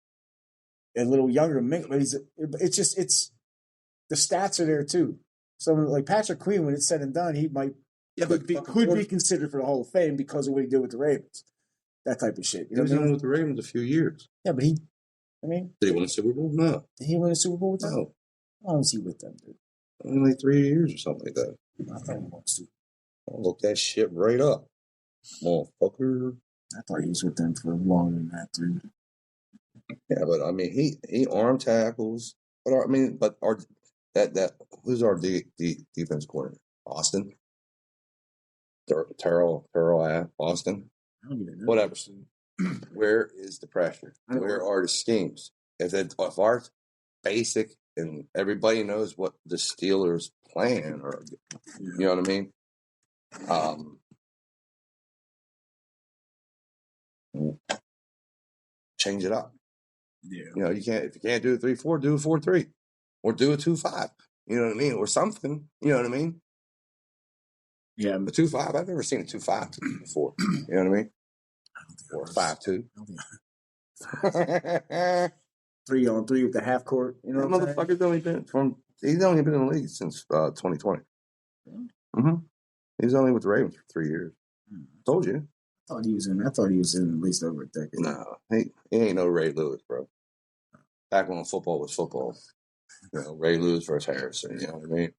Speaker 1: A little younger Minka. But the stats are there too. someone like Patrick Queen, when it's said and done, he might could be considered for the Hall of Fame because of what he did with the Ravens. That type of shit.
Speaker 2: He was on with the Ravens a few years.
Speaker 1: Yeah, but did he
Speaker 2: win a Super Bowl? No.
Speaker 1: Did he win a Super Bowl with them?
Speaker 2: No.
Speaker 1: How long was he with them, dude?
Speaker 2: Only like 3 years or something like that.
Speaker 1: I thought he won a Super
Speaker 2: Bowl. I'll look that shit right up. Motherfucker.
Speaker 1: I thought he was with them for longer than that, dude.
Speaker 2: Yeah, but I mean, he arm tackles. But who's our defense coordinator? Austin? Terrell Austin?
Speaker 1: I don't even know.
Speaker 2: Whatever. Where is the pressure? Where are the schemes? If our basic and everybody knows what the Steelers plan, or you know what I mean? Change it up.
Speaker 1: Yeah.
Speaker 2: You know, if you can't do a 3-4, do a 4-3. Or do a 2-5. You know what I mean? Or something. You know what I mean?
Speaker 1: Yeah.
Speaker 2: A 2-5, I've never seen a 2-5 before. You know what I mean? Or a 5-2.
Speaker 1: 3-on-3 with the half court. You know
Speaker 2: that motherfucker's he's only been in the league since 2020. Mm-hmm. He was only with the Ravens for 3 years. Told you.
Speaker 1: I thought he was in at least over a decade.
Speaker 2: No, he ain't no Ray Lewis, bro. Back when football was football. You know, Ray Lewis versus Harrison, you know what I mean?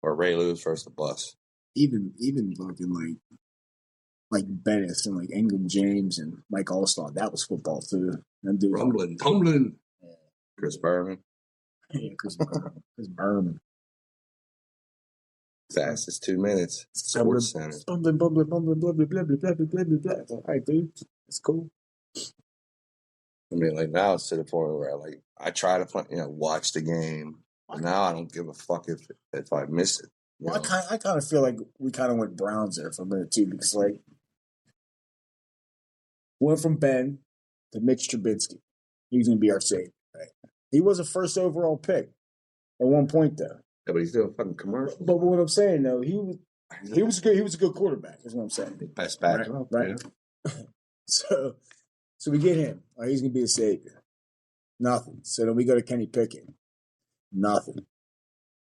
Speaker 2: Or Ray Lewis versus the bus.
Speaker 1: Even fucking like Bennis and like Ingram James and Mike Allstott, that was football too.
Speaker 2: Tumbling. Yeah. Chris Berman.
Speaker 1: Yeah, Chris Berman.
Speaker 2: Fastest 2 minutes. Sports Center.
Speaker 1: Bumbling, blah, blah, blah, blah, blah, blah, blah, blah, blah. All right, dude. It's cool.
Speaker 2: I mean, like now it's to the point where I try to play, watch the game. But now I don't give a fuck if I miss it.
Speaker 1: Well, I kind of feel like we kind of went Browns there for a minute too, because went from Ben to Mitch Trubisky. He was going to be our savior. Right? He was a first overall pick at one point though.
Speaker 2: Yeah, but he's still a fucking commercial.
Speaker 1: But what I'm saying though, he was good. He was a good quarterback. Is what I'm saying.
Speaker 2: Best back,
Speaker 1: right? Yeah. So we get him. All right, he's going to be a savior. Nothing. So then we go to Kenny Pickett. Nothing.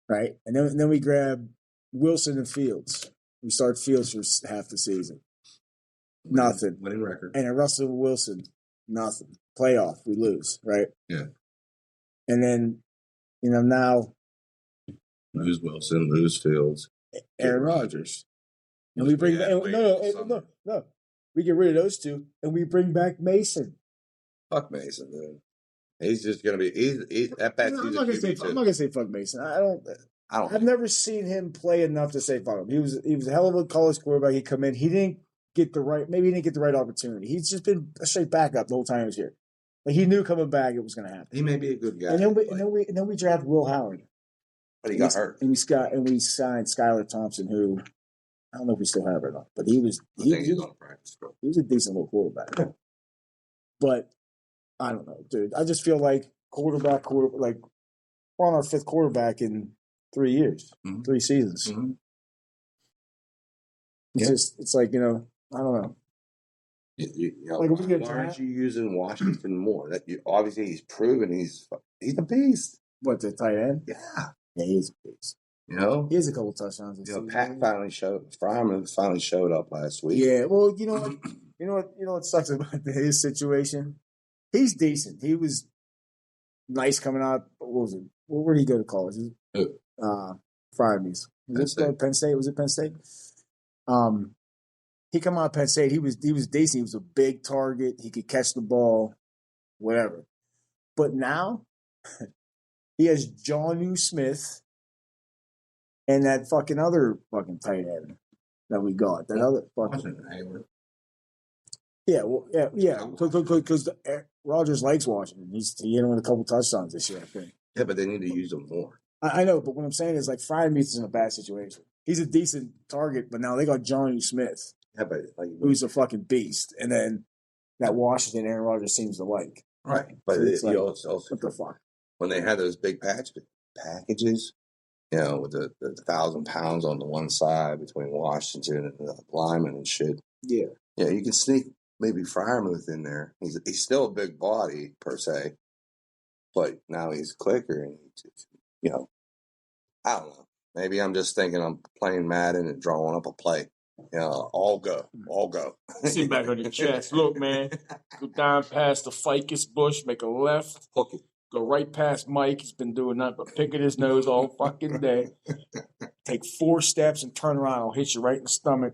Speaker 1: Right, and then we grab Wilson and Fields. We start Fields for half the season. Nothing.
Speaker 2: Winning record.
Speaker 1: And Russell Wilson, nothing. Playoff, we lose, right?
Speaker 2: Yeah.
Speaker 1: And then, now.
Speaker 2: Lose Wilson, lose Fields.
Speaker 1: Aaron Rodgers. And we bring back. No. We get rid of those two, and we bring back Mason.
Speaker 2: Fuck Mason, dude. He's just going to be. That back.
Speaker 1: I'm not going to say fuck Mason. I've never seen him play enough to say fuck him. He was a hell of a college quarterback. He come in. He didn't get the right opportunity. He's just been a straight backup the whole time he was here. Like he knew coming back it was going to happen.
Speaker 2: He may be a good guy.
Speaker 1: And then we draft Will Howard.
Speaker 2: But he got hurt.
Speaker 1: And we signed Skylar Thompson, who I don't know if we still have it or not, but he was a decent little quarterback. But I don't know, dude. I just feel like quarterback, like we're on our fifth quarterback in 3 years, 3 seasons. Mm-hmm. It's like, I don't know.
Speaker 2: Why aren't you using Washington more? Obviously he's proven he's a beast.
Speaker 1: What, the tight end?
Speaker 2: Yeah.
Speaker 1: Yeah, he's a beast.
Speaker 2: He has
Speaker 1: a couple touchdowns.
Speaker 2: Pat Fryman finally showed up last week.
Speaker 1: Yeah, well, you know what sucks about his situation? He's decent. He was nice coming out. What was it? Where did he go to college? Fryman. Was it Penn State? Was it Penn State? He come out of Penn State. He was decent. He was a big target. He could catch the ball, whatever. But now he has Jonnu Smith and that fucking other fucking tight end that we got. That other fucking Hayward. Yeah, well, yeah. Because Rodgers likes Washington. He hit him with a couple touchdowns this year, I think.
Speaker 2: Yeah, but they need to use him more.
Speaker 1: I know, but what I'm saying is like Fryman is in a bad situation. He's a decent target, but now they got Jonnu Smith.
Speaker 2: Yeah, but
Speaker 1: who's a fucking beast, and then that Washington Aaron Rodgers seems to like.
Speaker 2: Right, but
Speaker 1: so also what the fuck
Speaker 2: when they had those big packages, with the 1,000 pounds on the one side between Washington and the lineman and shit.
Speaker 1: Yeah,
Speaker 2: you can sneak maybe Freiermuth in there. He's still a big body per se, but now he's a clicker and I don't know. Maybe I'm just thinking I'm playing Madden and drawing up a play. All go.
Speaker 1: Sit back on your chest. Look, man. Go down past the ficus bush, make a left.
Speaker 2: Hook it.
Speaker 1: Go right past Mike. He's been doing nothing but picking his nose all fucking day. Take 4 steps and turn around. I'll hit you right in the stomach.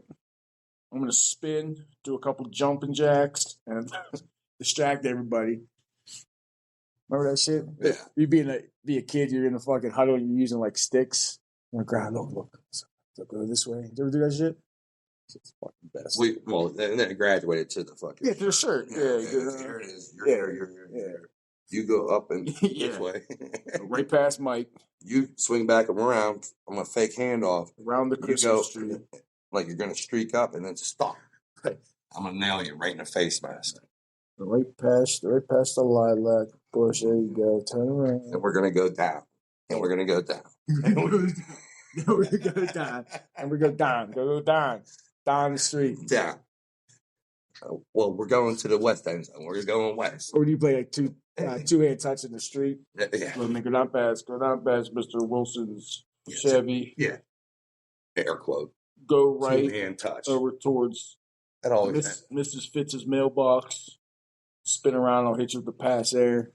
Speaker 1: I'm going to spin, do a couple jumping jacks, and distract everybody. Remember that shit?
Speaker 2: Yeah.
Speaker 1: You be a kid, you're in the fucking huddle, you're using like sticks. On the ground, look. Go this way. Did you ever do that shit? It's fucking best.
Speaker 2: And then it graduated to the fucking...
Speaker 1: Yeah, to the shirt. Yeah.
Speaker 2: Here it is. You're here. You go up and this way.
Speaker 1: Right past Mike.
Speaker 2: You swing back and around. I'm going to fake handoff.
Speaker 1: Around the Christmas tree.
Speaker 2: Like you're going to streak up and then stop.
Speaker 1: Right.
Speaker 2: I'm going to nail you right in the face mask.
Speaker 1: Right past the lilac bush. There you go. Turn around.
Speaker 2: And we're going to go down. And we're going to go down.
Speaker 1: And we're going to go down. And we go down. Go down. Down the street.
Speaker 2: Down. Well, we're going to the west end zone. We're going west.
Speaker 1: Or do you play like two-hand touch in the street?
Speaker 2: Yeah.
Speaker 1: Go down past Mr. Wilson's Chevy.
Speaker 2: Yeah. Air quote.
Speaker 1: Go right.
Speaker 2: Two-hand touch.
Speaker 1: Over towards Mrs. Fitz's mailbox. Spin around. I'll hit you with the pass there.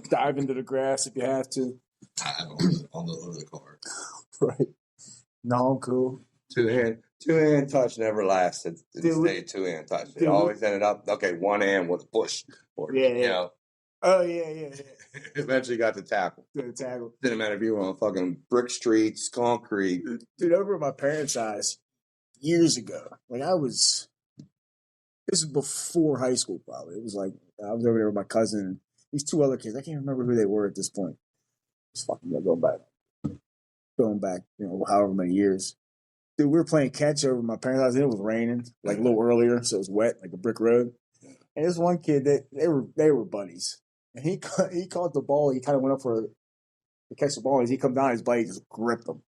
Speaker 1: Dive into the grass if you have to.
Speaker 2: Dive on the car.
Speaker 1: Right. No, I'm cool.
Speaker 2: Two-hand touch never lasted. It stayed two-hand touch. It always ended up, one hand with a push. Or,
Speaker 1: Oh, yeah.
Speaker 2: Eventually got the tackle. Didn't matter if you were on fucking brick streets, concrete.
Speaker 1: Dude, over at my parents' house years ago, this was before high school probably. It was like, I was over there with my cousin and these 2 other kids. I can't remember who they were at this point. It's fucking going back, however many years. Dude, we were playing catch over my parents' house. It was raining, like a little earlier, so it was wet, like a brick road. And this one kid, they were buddies. And he caught the ball. He kind of went up to catch the ball. As he come down, his buddy just gripped him,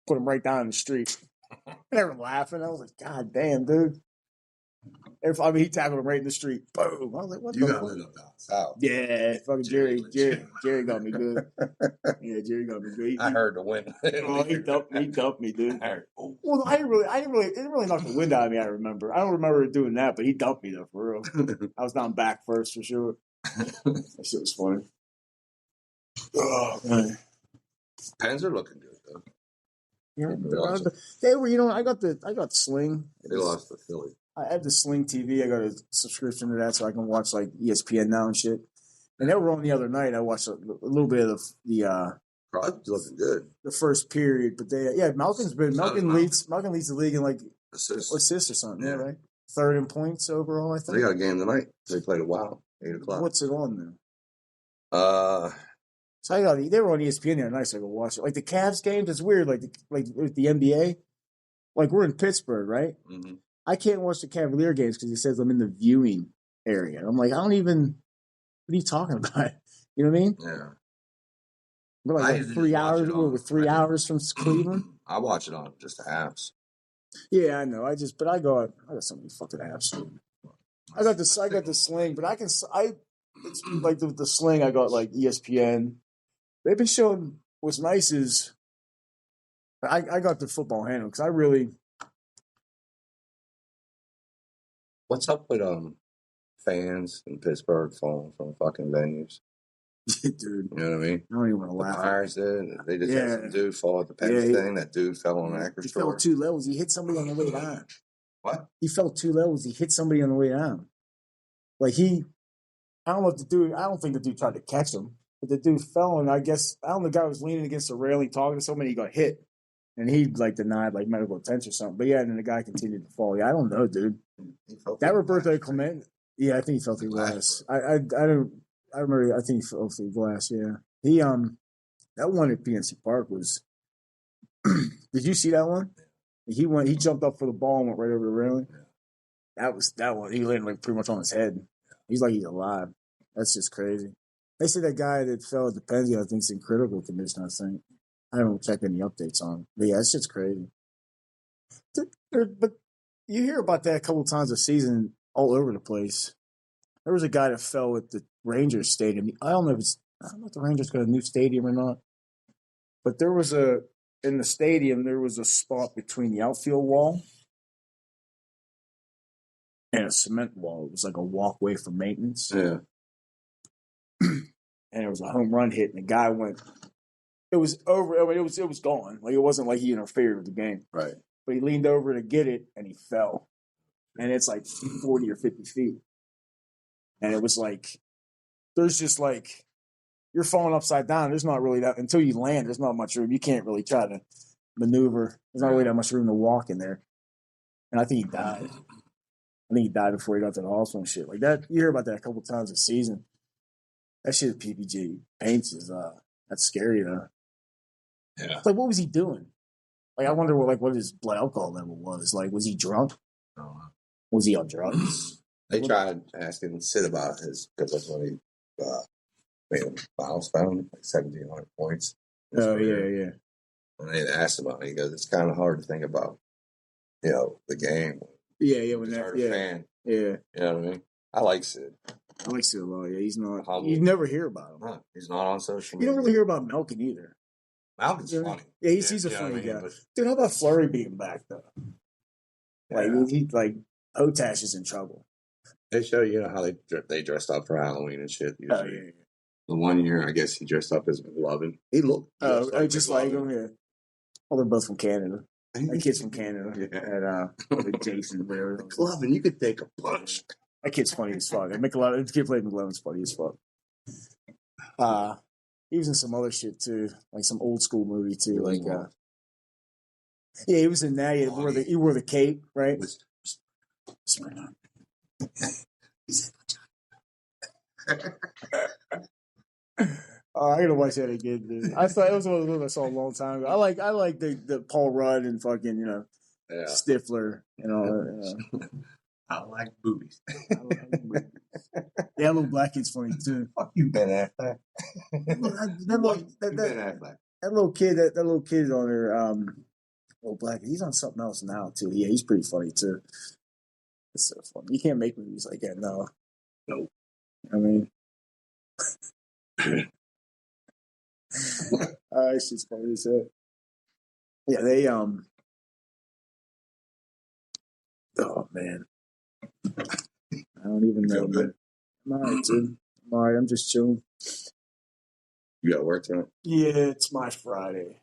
Speaker 1: put him right down in the street. And they were laughing. I was like, God damn, dude. He tackled him right in the street. Boom. I was like, what the fuck? You got lit up down south. Yeah, fucking Jerry got me good. Yeah, Jerry got me good.
Speaker 2: I heard the wind.
Speaker 1: He dumped me, dude. Well, it didn't really knock the wind out of me, I remember. I don't remember doing that, but he dumped me though, for real. I was down back first for sure. That shit was funny. Oh, man.
Speaker 2: Pens are looking good though.
Speaker 1: Yeah, they were, I got Sling.
Speaker 2: They lost to Philly.
Speaker 1: I have the Sling TV. I got a subscription to that so I can watch like ESPN now and shit. And they were on the other night. I watched a little bit of the
Speaker 2: Crosby's looking good.
Speaker 1: The first period, but Malkin leads the league in like assists or something. Yeah, right. 3rd in points overall, I think.
Speaker 2: They got a game tonight. They played a while. 8:00.
Speaker 1: What's it on then? So they were on ESPN the other night, so I could watch it. Like the Cavs games, it's weird. Like with the NBA, like we're in Pittsburgh, right?
Speaker 2: Mm-hmm.
Speaker 1: I can't watch the Cavalier games because it says I'm in the viewing area. I'm like, what are you talking about? You know what I mean?
Speaker 2: Yeah.
Speaker 1: We're like 3 hours. We're 3 hours from Cleveland.
Speaker 2: I watch it on just the apps.
Speaker 1: Yeah, I know. I got so many fucking apps. I got the Sling, but it's like the Sling. I got like ESPN. They've been showing. What's nice is I got the football handle because I really.
Speaker 2: What's up with fans in Pittsburgh falling from fucking venues?
Speaker 1: Dude,
Speaker 2: you know what I mean?
Speaker 1: I don't even want to laugh.
Speaker 2: The Pirates did. They just had some dude fall at the Pens thing. That dude fell on an acre store.
Speaker 1: He fell 2 levels. He hit somebody on the way down.
Speaker 2: What?
Speaker 1: He fell 2 levels. He hit somebody on the way down. Like I don't know if I don't think the dude tried to catch him, but the dude fell, and I don't know, the guy was leaning against the railing talking to somebody, he got hit. And he denied medical attention or something. But yeah, and then the guy continued to fall. Yeah, I don't know, dude. That Roberto Clemente, I think he fell through glass. I remember. I think he fell through glass. Yeah, he that one at PNC Park was. Did you see that one? He jumped up for the ball and went right over the railing. That one. He landed pretty much on his head. He's alive. That's just crazy. They say that guy that fell at the Penzio, I think, is in critical condition. I think. I don't check any updates on him. But yeah, it's just crazy. But you hear about that a couple of times a season all over the place. There was a guy that fell at the Rangers stadium. I don't know if the Rangers got a new stadium or not. But there was in the stadium, there was a spot between the outfield wall and a cement wall. It was like a walkway for maintenance.
Speaker 2: Yeah.
Speaker 1: And it was a home run hit, and the guy went. It was over. I mean, it was gone. Like, it wasn't like he interfered with the game.
Speaker 2: Right.
Speaker 1: But he leaned over to get it, and he fell. And it's like 40 or 50 feet. And it was like, there's just like, you're falling upside down. There's not really that, until you land, there's not much room. You can't really try to maneuver. There's not really that much room to walk in there. And I think he died. I think he died before he got to the hospital and shit. Like that, you hear about that a couple times a season. That shit PPG paints is, that's scary though.
Speaker 2: Yeah.
Speaker 1: Like, what was he doing? Like, I wonder what his blood alcohol level was. Like, was he drunk?
Speaker 2: I don't know.
Speaker 1: Was he on drugs?
Speaker 2: They tried asking Sid about his, because that's when he made a milestone, like 1,700 points.
Speaker 1: Oh, yeah.
Speaker 2: And they asked him about it. He goes, it's kind of hard to think about, the game.
Speaker 1: Yeah, when that, yeah.
Speaker 2: Fan.
Speaker 1: Yeah.
Speaker 2: You know what I mean? I like Sid.
Speaker 1: I like Sid a lot. Yeah, he's not.
Speaker 2: Humble.
Speaker 1: You never hear about him.
Speaker 2: No, he's not on social
Speaker 1: You
Speaker 2: media.
Speaker 1: don't really hear about Malkin either.
Speaker 2: Malkin's funny.
Speaker 1: Yeah, he's a funny guy. Dude, how about Fleury being back though? Like, he Otash is in trouble.
Speaker 2: They show how they dressed up for Halloween and shit.
Speaker 1: Oh, yeah.
Speaker 2: The one year, I guess he dressed up as McLovin. He looked
Speaker 1: just like him. Yeah. Well, they're both from Canada. That kid's from Canada. Yeah. And Jason there.
Speaker 2: McLovin, you could take a punch.
Speaker 1: That kid's funny as fuck. The kid played McLovin's funny as fuck. He was in some other shit too, like some old school movie too. Like, he was in that. He wore the cape, right? I gotta watch that again, dude. I thought it was one of those I saw a long time ago. I like the Paul Rudd and fucking Stifler and all that.
Speaker 2: I like boobies.
Speaker 1: That little black kid's funny too.
Speaker 2: Fuck you, Ben Affleck.
Speaker 1: That little kid on there, little black. He's on something else now too. Yeah, he's pretty funny too. It's so funny. You can't make movies like that, no.
Speaker 2: Nope.
Speaker 1: I mean, it's just funny as hell. Yeah, they oh man, I don't even know.
Speaker 2: Good.
Speaker 1: I'm alright, dude. I'm alright. I'm just chilling.
Speaker 2: You got work tonight?
Speaker 1: Yeah, it's my Friday.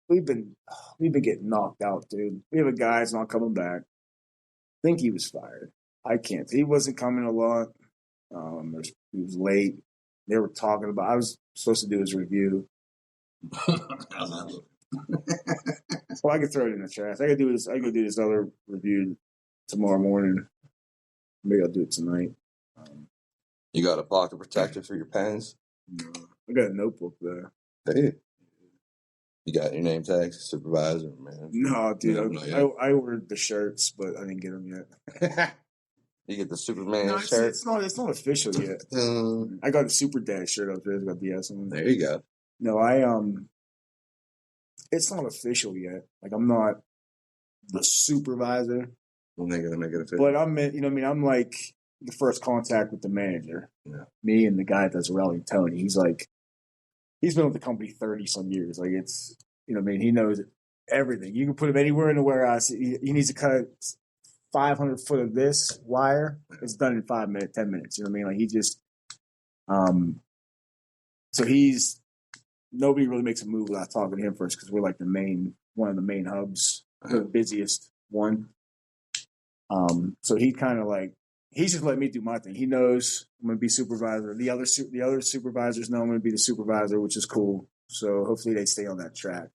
Speaker 1: We've been getting knocked out, dude. We have a guy that's not coming back. I think he was fired. I can't. He wasn't coming a lot. He was late. They were talking about. I was supposed to do his review.
Speaker 2: How's that look?
Speaker 1: Well, I could throw it in the trash. I could do this other review tomorrow morning. Maybe I'll do it tonight.
Speaker 2: You got a pocket protector for your pens?
Speaker 1: No, I got a notebook there.
Speaker 2: Hey. You got your name tags, supervisor, man?
Speaker 1: No, dude. I ordered the shirts, but I didn't get them yet.
Speaker 2: You get the Superman shirt?
Speaker 1: It's not official yet. I got a Super Dad shirt up there. It's got the S on it.
Speaker 2: There you go.
Speaker 1: No, it's not official yet. Like, I'm not the supervisor.
Speaker 2: When they gonna make it official?
Speaker 1: But I'm like the first contact with the manager.
Speaker 2: Yeah.
Speaker 1: Me and the guy that does rally, Tony. He's been with the company 30 some years. Like, it's, he knows everything. You can put him anywhere in the warehouse. He needs to cut 500 foot of this wire. It's done in 5 minutes, 10 minutes. You know what I mean? Like, he just, so nobody really makes a move without talking to him first, because we're like one of the main hubs, the busiest one. So he kind of like, he's just letting me do my thing. He knows I'm going to be supervisor. The other supervisors know I'm going to be the supervisor, which is cool. So hopefully they stay on that track.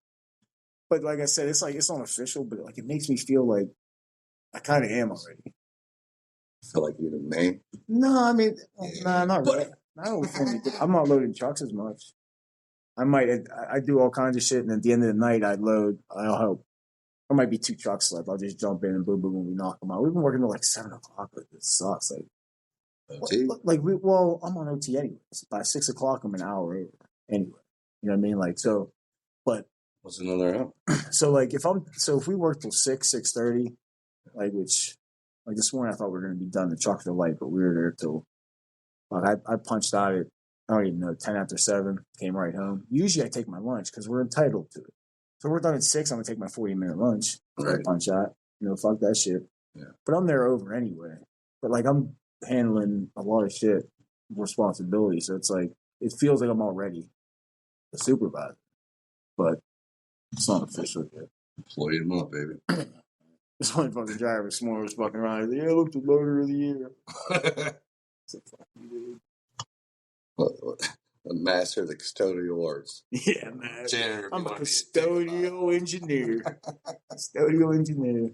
Speaker 1: But like I said, it's not official, but like, it makes me feel like I kind of am already.
Speaker 2: Feel like you're the man?
Speaker 1: No, I mean, not really. I'm not loading trucks as much. I do all kinds of shit, and at the end of the night, I'll help. There might be 2 trucks left. I'll just jump in and boom, boom, and we knock them out. We've been working till like 7 o'clock, but it sucks. Like,
Speaker 2: OT?
Speaker 1: I'm on OT anyways. By 6 o'clock, I'm an hour over anyway. You know what I mean? Like, so, but.
Speaker 2: What's another hour?
Speaker 1: So, like, if we work till 6:30, like, which, like, this morning I thought we were going to be done. The trucks are light, but we were there till, like, I punched out at I don't even know, 10 after 7, came right home. Usually I take my lunch because we're entitled to it. So we're done at 6, I'm going to take my 40-minute lunch.
Speaker 2: Right.
Speaker 1: Punch out. Fuck that shit.
Speaker 2: Yeah.
Speaker 1: But I'm there over anyway. But, like, I'm handling a lot of shit, responsibility. So it's like, it feels like I'm already a supervisor. But it's not official yet.
Speaker 2: Floyd him up, baby.
Speaker 1: This one fucking driver this morning was fucking around. He's like, yeah, look, the loader of the year.
Speaker 2: The master of the custodial arts.
Speaker 1: Yeah, man.
Speaker 2: Janitor,
Speaker 1: I'm a custodial engineer. Custodial engineer.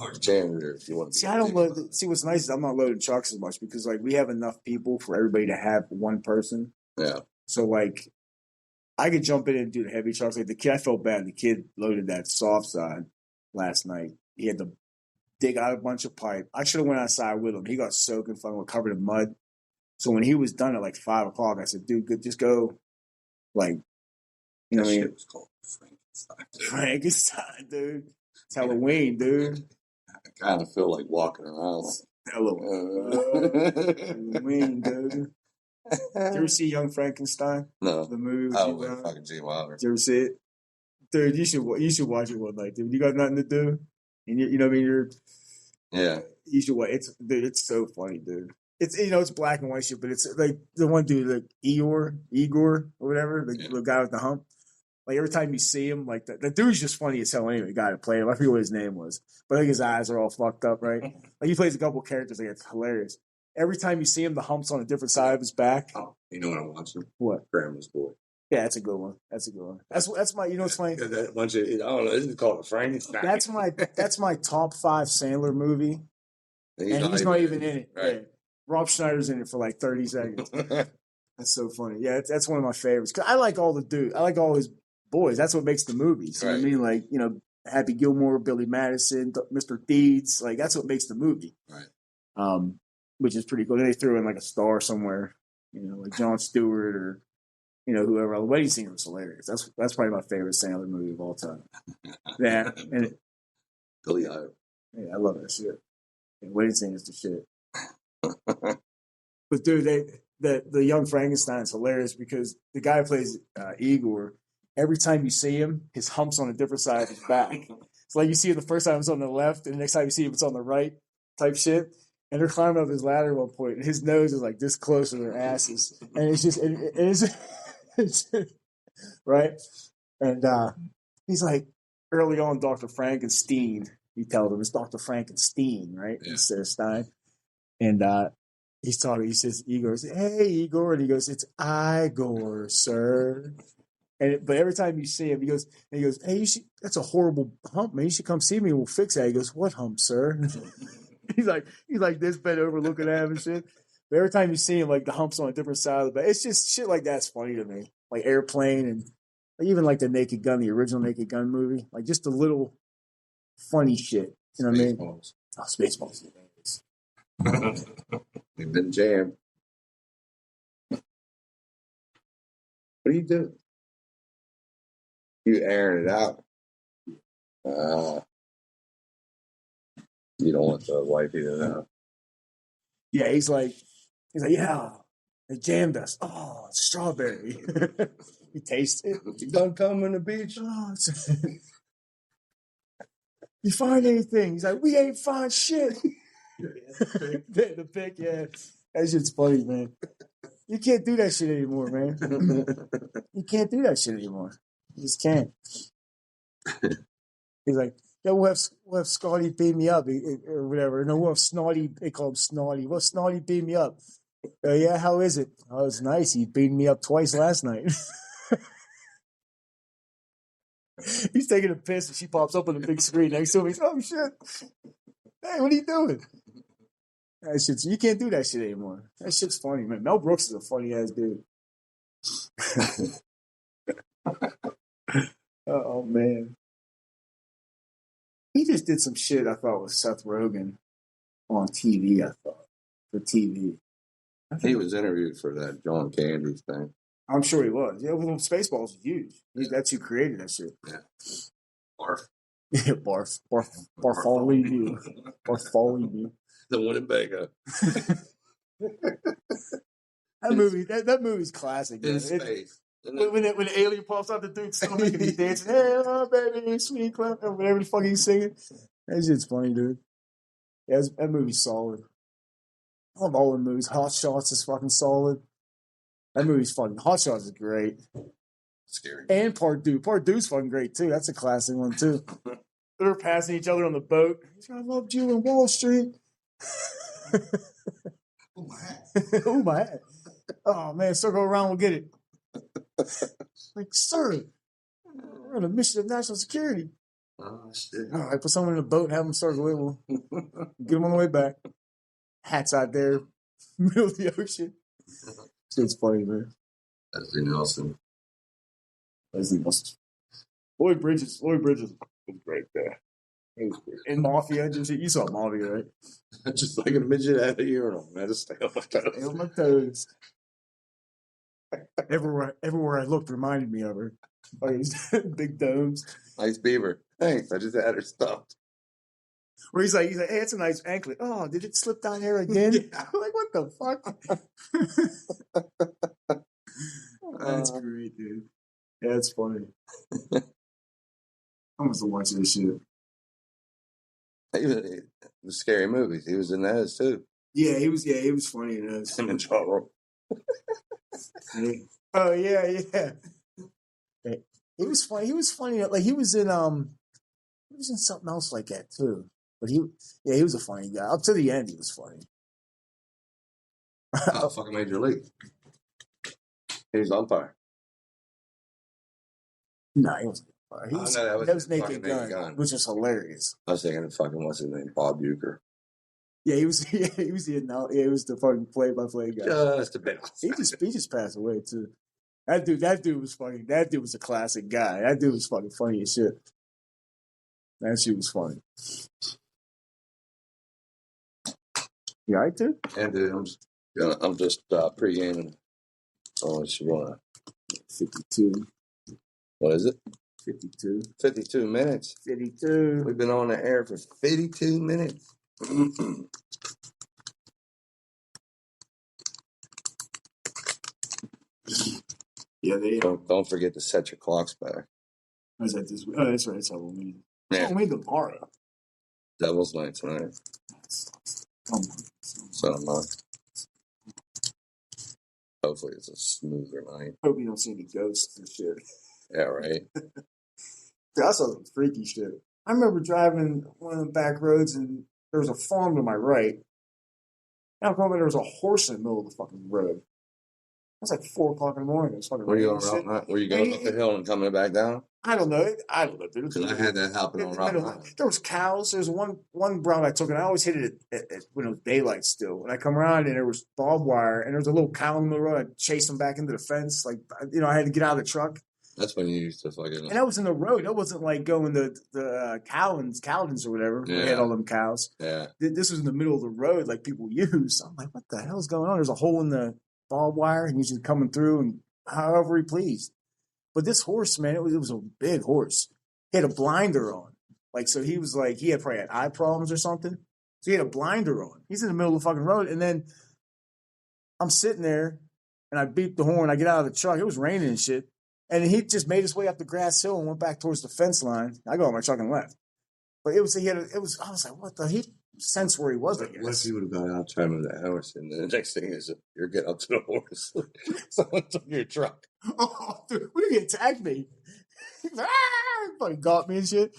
Speaker 2: Or janitor, if you want to be.
Speaker 1: See, I don't load. See, what's nice is I'm not loading trucks as much because, like, we have enough people for everybody to have one person.
Speaker 2: Yeah.
Speaker 1: So, like, I could jump in and do the heavy trucks. Like, the kid, I felt bad. The kid loaded that soft side last night. He had to dig out a bunch of pipe. I should have went outside with him. He got soaking, fucking covered in mud. So when he was done at like 5 o'clock, I said, dude, just go, like, you know what I mean? Shit was called Frankenstein. Frankenstein, dude. It's Halloween, dude.
Speaker 2: I kind of feel like walking around.
Speaker 1: Halloween, dude. Did you ever see Young Frankenstein?
Speaker 2: No.
Speaker 1: The movie.
Speaker 2: I wouldn't fucking Gene Wilder.
Speaker 1: Did you ever see it? Dude, you should watch it one night, dude. You got nothing to do? And you know what I mean?
Speaker 2: Yeah.
Speaker 1: You should watch it. It's so funny, dude. It's it's black and white shit, but it's like the one dude, like Igor or whatever, the guy with the hump. Like every time you see him, like the dude's just funny as hell anyway, the guy to play him. I forget what his name was. But I think his eyes are all fucked up, right? Like he plays a couple characters, like it's hilarious. Every time you see him, the hump's on a different side of his back.
Speaker 2: Oh, you know what I'm watching?
Speaker 1: What?
Speaker 2: Grandma's Boy.
Speaker 1: Yeah, that's a good one. That's my what's funny?
Speaker 2: That bunch of I don't know, isn't it called a Frankenstein?
Speaker 1: That's my top 5 Sandler movie. And he's not even in it.
Speaker 2: Right.
Speaker 1: Yeah. Rob Schneider's in it for like 30 seconds. That's so funny. Yeah, that's one of my favorites. Cause I like all the dudes. I like all his boys. That's what makes the movies. You know what I mean? Like, Happy Gilmore, Billy Madison, Mr. Deeds. Like, that's what makes the movie.
Speaker 2: Right.
Speaker 1: Which is pretty cool. Then they threw in like a star somewhere, like Jon Stewart or, whoever. The Wedding Singer was hilarious. That's probably my favorite Sandler movie of all time. Yeah. And
Speaker 2: Billy Idol.
Speaker 1: Yeah, I love that shit. And Wedding Singer is the shit. But dude, the Young Frankenstein's hilarious because the guy who plays Igor. Every time you see him, his hump's on a different side of his back. It's like you see it the first time it's on the left, and the next time you see him, it's on the right, type shit. And they're climbing up his ladder at one point, and his nose is like this close to their asses, and it's just it's right. And he's like, early on, Dr. Frankenstein. He tells him it's Dr. Frankenstein, right?
Speaker 2: Yeah.
Speaker 1: Instead of Stein. And he's talking. He says, Igor, "Hey, Igor," and he goes, "It's Igor, sir." But every time you see him, he goes, "Hey, that's a horrible hump, man. You should come see me and we'll fix that." He goes, "What hump, sir?" he's like this bent over looking at him and shit. But every time you see him, like the hump's on a different side of the back. It's just shit like that's funny to me. Like Airplane and even like the Naked Gun, the original Naked Gun movie. Like just the little funny shit. You know what I mean? Oh, Spaceballs.
Speaker 2: We've been jammed. What are you doing? You airing it out. You don't want the wifey to know.
Speaker 1: Yeah, he's like, yeah, they jammed us. Oh, it's strawberry. You taste it.
Speaker 2: You done coming to the beach?
Speaker 1: Oh, you find anything? He's like, we ain't find shit. The pic, yeah. That shit's funny, man. You can't do that shit anymore, man. You can't do that shit anymore. You just can't. He's like, yeah, we'll have Scotty beam me up or whatever. No, we'll have Snotty. They call him Snotty. Well, Snotty beam me up. Yeah, how is it? Oh, it's nice. He beamed me up twice last night. He's taking a piss and she pops up on the big screen next to him. He's, oh, shit. Hey, what are you doing? That shit's, you can't do that shit anymore. That shit's funny, man. Mel Brooks is a funny ass dude. Oh, man. He just did some shit I thought was Seth Rogen on TV, I thought, for TV.
Speaker 2: He was interviewed for that John Candy thing.
Speaker 1: I'm sure he was. Yeah, well, Spaceballs is huge. That's who created that shit.
Speaker 2: Yeah. Barf.
Speaker 1: Yeah, Bartholomew. Bartholomew.
Speaker 2: The Winnebago.
Speaker 1: That movie's classic.
Speaker 2: In space.
Speaker 1: When the alien pops out the dude's stomach and he's dancing, hey, oh, baby, sweet club, or whatever the fuck he's singing. That shit's funny, dude. Yeah, that movie's solid. I love all the movies. Hot Shots is fucking solid. That movie's fucking. Hot Shots is great.
Speaker 2: Scary.
Speaker 1: And Part 2. Part 2's fucking great, too. That's a classic one, too. They're passing each other on the boat. I loved you in Wall Street.
Speaker 2: Oh, my hat.
Speaker 1: Oh, my hat. Oh, man, circle around, we'll get it. Like, sir, we're on a mission of national security.
Speaker 2: Oh, shit.
Speaker 1: All right, put someone in a boat and have them circle it. We'll get them on the way back. Hats out there, middle of the ocean. It's funny, man.
Speaker 2: Leslie Nelson.
Speaker 1: Lloyd Bridges was great there. He was great. In Mafia, you saw Mafia, right?
Speaker 2: Just like a midget at a urinal. Man, just stay on my toes.
Speaker 1: Stay on my toes. Everywhere I looked reminded me of her. Like big domes.
Speaker 2: Nice beaver. Thanks. I just had her stuffed.
Speaker 1: Where he's like, hey, it's a nice anklet. Oh, did it slip down here again? Yeah. I'm like, what the fuck? That's great, dude. Yeah, it's funny. I must have watched this shit.
Speaker 2: The scary movies. He was in those too.
Speaker 1: Yeah, he was funny in those.
Speaker 2: Him and trouble.
Speaker 1: Oh yeah. He was funny. He was funny. Like he was in something else like that too. But he was a funny guy. Up to the end, he was funny.
Speaker 2: Oh, fucking Major League. He was umpire.
Speaker 1: No, he wasn't. He was,
Speaker 2: that
Speaker 1: was Naked Gun, which is hilarious.
Speaker 2: I was thinking of fucking what's his name, Bob Uecker.
Speaker 1: Yeah, he was. Yeah, he was the fucking play-by-play guy.
Speaker 2: Just a bit.
Speaker 1: He just passed away too. That dude was funny. That dude was a classic guy. That dude was fucking funny as shit. That shit was funny. You all right, dude?
Speaker 2: Yeah, dude. I'm just pre-gaming. Unless you wanna.
Speaker 1: 52.
Speaker 2: What is it?
Speaker 1: 52.
Speaker 2: 52 minutes.
Speaker 1: 52.
Speaker 2: We've been on the air for 52 minutes.
Speaker 1: Yeah,
Speaker 2: don't forget to set your clocks back.
Speaker 1: Is that this week? Oh, that's right. It's Halloween. It's
Speaker 2: Yeah.
Speaker 1: Halloween tomorrow.
Speaker 2: Devil's Night tonight. So hopefully it's a smoother night.
Speaker 1: Hope you don't see any ghosts and shit.
Speaker 2: Yeah, right.
Speaker 1: Dude, I saw some freaky shit. I remember driving one of the back roads and there was a farm to my right. And there was a horse in the middle of the fucking road. It was like 4 o'clock in the morning. It was fucking
Speaker 2: Were you going up the hill and coming back down?
Speaker 1: I don't know, dude.
Speaker 2: Because I had that happen on Rock Island.
Speaker 1: There was cows. There was one brown I took, and I always hit it at when it was daylight still. And I come around, and there was barbed wire, and there was a little cow in the road. I chased him back into the fence. Like, I had to get out of the truck.
Speaker 2: That's when you used to fucking...
Speaker 1: And that was in the road. That wasn't like going to the Cowdens or whatever. Yeah. They had all them cows.
Speaker 2: Yeah.
Speaker 1: This was in the middle of the road like people use. I'm like, what the hell's going on? There's a hole in the barbed wire, and he's just coming through and however he pleased. But this horse, man, it was a big horse. He had a blinder on. Like, so he was like, he had probably had eye problems or something. So he had a blinder on. He's in the middle of the fucking road. And then I'm sitting there and I beep the horn. I get out of the truck. It was raining and shit. And he just made his way up the grass hill and went back towards the fence line. I got on my truck and left. But I was like, what the? He sensed where he was, I guess.
Speaker 2: What if he would have gone out trying to move the horse? And the next thing is you're getting up to the horse. Someone took your truck.
Speaker 1: Oh, dude, what if he attacked me? He fucking got me and shit.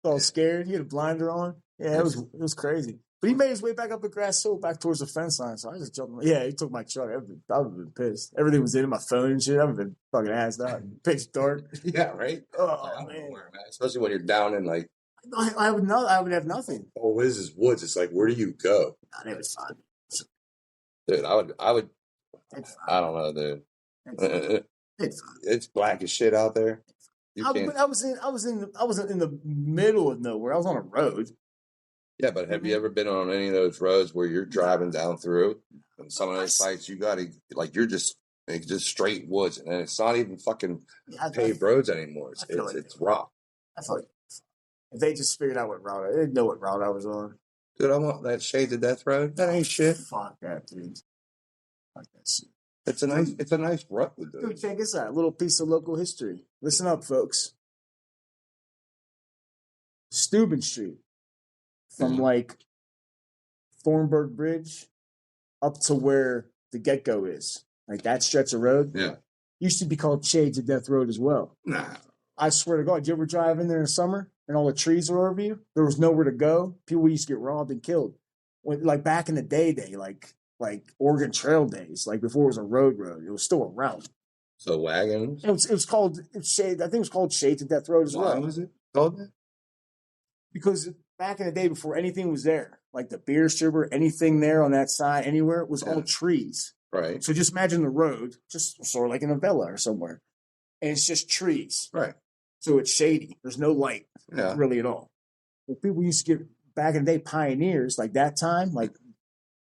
Speaker 1: All scared. He had a blinder on. Yeah, it was crazy. But he made his way back up the grass hill, back towards the fence line. So I just jumped. Yeah, he took my truck. I would have been pissed. Everything was in my phone and shit. I would have been fucking assed out. Pitch dark.
Speaker 2: Yeah, right?
Speaker 1: Oh, man.
Speaker 2: Especially when you're down in like...
Speaker 1: I would have nothing.
Speaker 2: Oh, this is woods. It's like, where do you go?
Speaker 1: It was fun.
Speaker 2: Dude, I would. I don't know, dude. It's black as shit out there.
Speaker 1: I wasn't in the middle of nowhere. I was on a road.
Speaker 2: Yeah, but have you ever been on any of those roads where you're driving down through and some of those sites you got to like you're just straight woods and it's not even fucking paved roads anymore. It's rock.
Speaker 1: I feel like if they just figured out what route, they didn't know what route I was on.
Speaker 2: Dude, I want that Shade to Death road. That ain't shit.
Speaker 1: Fuck that, dude. Fuck that shit.
Speaker 2: It's a nice road,
Speaker 1: dude. Check this out. A little piece of local history. Listen up, folks. Steuben Street, from like Thornburg Bridge up to where the get-go is, like that stretch of road.
Speaker 2: Yeah,
Speaker 1: used to be called Shades of Death Road as well.
Speaker 2: Nah,
Speaker 1: I swear to God, did you ever drive in there in the summer and all the trees were over you? There was nowhere to go. People used to get robbed and killed. When, like back in the day, like Oregon Trail days, like before it was a road, it was still a route.
Speaker 2: So wagons.
Speaker 1: It was called Shade. I think it was called Shades of Death Road as well.
Speaker 2: Why was it called that?
Speaker 1: Because back in the day, before anything was there, like the beer stripper, anything there on that side, anywhere, it was all trees.
Speaker 2: Right.
Speaker 1: So just imagine the road, just sort of like in a villa or somewhere, and it's just trees.
Speaker 2: Right.
Speaker 1: So it's shady. There's no light really at all. Well, people used to get, back in the day, pioneers, like that time, like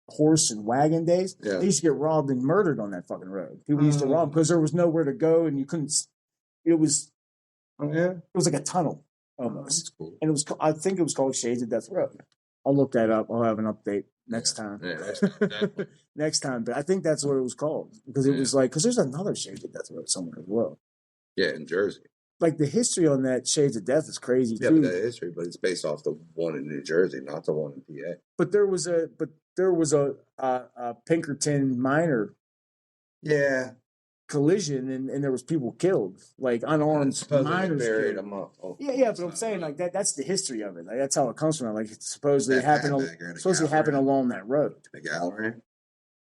Speaker 1: horse and wagon days, they used to get robbed and murdered on that fucking road. People used to rob because there was nowhere to go and you couldn't, it was like a tunnel almost. Cool. And it was, I think it was called Shades of Death Road. I'll look that up. I'll have an update next time. Yeah, next time. But I think that's what it was called because it was like, because there's another Shades of Death Road somewhere as well. Yeah, in Jersey. Like the history on that Shades of Death is crazy too. Yeah, but that history, but it's based off the one in New Jersey, not the one in PA. But there was a Pinkerton minor collision and there was people killed, like unarmed minors. Buried them up. Oh, yeah, but I'm saying like that's the history of it. Like that's how it comes from. Like it supposedly happened along that road. The Gallery.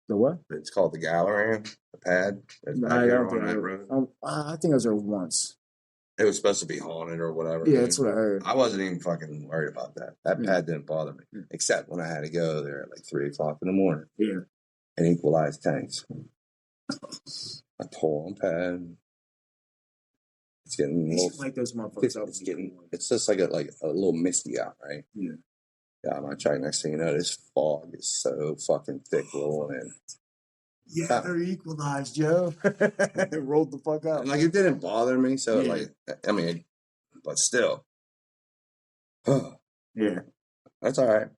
Speaker 1: The what? It's called the Gallery. The pad. I think I was there once. It was supposed to be haunted or whatever. Yeah, that's what I heard. I wasn't even fucking worried about that. That pad didn't bother me, except when I had to go there at like 3:00 in the morning. Yeah. And equalize tanks. A tall pad. It's getting a little, like those motherfuckers. It's just like a little misty out, right? Yeah. Yeah, I'm gonna check. Next thing you know, this fog is so fucking thick rolling in. Yeah, they're equalized, Joe. It rolled the fuck out. Like, it didn't bother me, so, I mean, but still. Yeah. That's all right.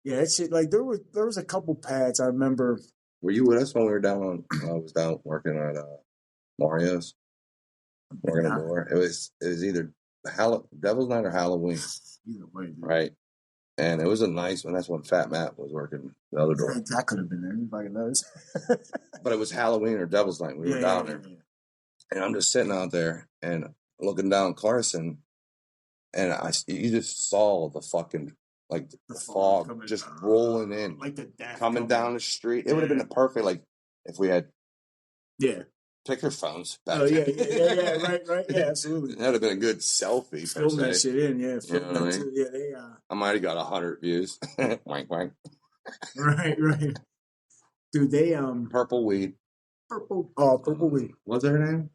Speaker 1: Yeah, it's like, there was a couple pads I remember. Were you with us when we were I was down working at Mario's? Working at the door. It was either Devil's Night or Halloween. Either way, dude. Right? And it was a nice one. That's when Fat Matt was working the other door. That could have been there. Anybody knows. But it was Halloween or Devil's Night. We were down there. Yeah. And I'm just sitting out there and looking down Carson. And you just saw the fucking, like, the fog just rolling in. Like the death coming down the street. It would have been the perfect, like, if we had. Yeah. Take your phones back. Oh, yeah, right. Yeah, absolutely. That would have been a good selfie. Film that shit in, yeah. You know what I mean? Yeah, I might have got 100 views. Wank, wank. Right. Dude, they, Purple Weed. Purple Weed. What's her name?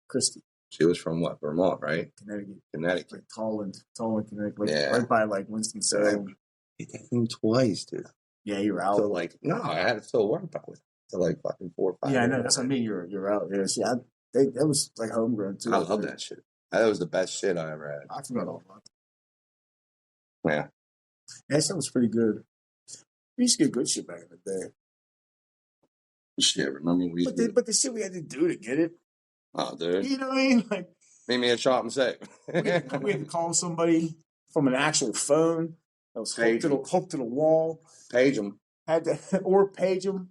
Speaker 1: Christy. She was from what? Vermont, right? Connecticut. Like Tolland, Connecticut. Like, right by, like, Winston-Salem. It hit me twice, dude. Yeah, you were out. So, like, no, I had to still work probably. To like fucking 4 or 5. Yeah, I know. That's what I mean. You're out there. See, that was like homegrown too. I love that shit. That was the best shit I ever had. I forgot all about that. Yeah. That shit was pretty good. We used to get good shit back in the day. Shit, remember we used but the shit we had to do to get it. Oh, dude. You know what I mean? Like, meet me at Shop and Say. we had to call somebody from an actual phone that was hooked to the wall. Page them. Or page them.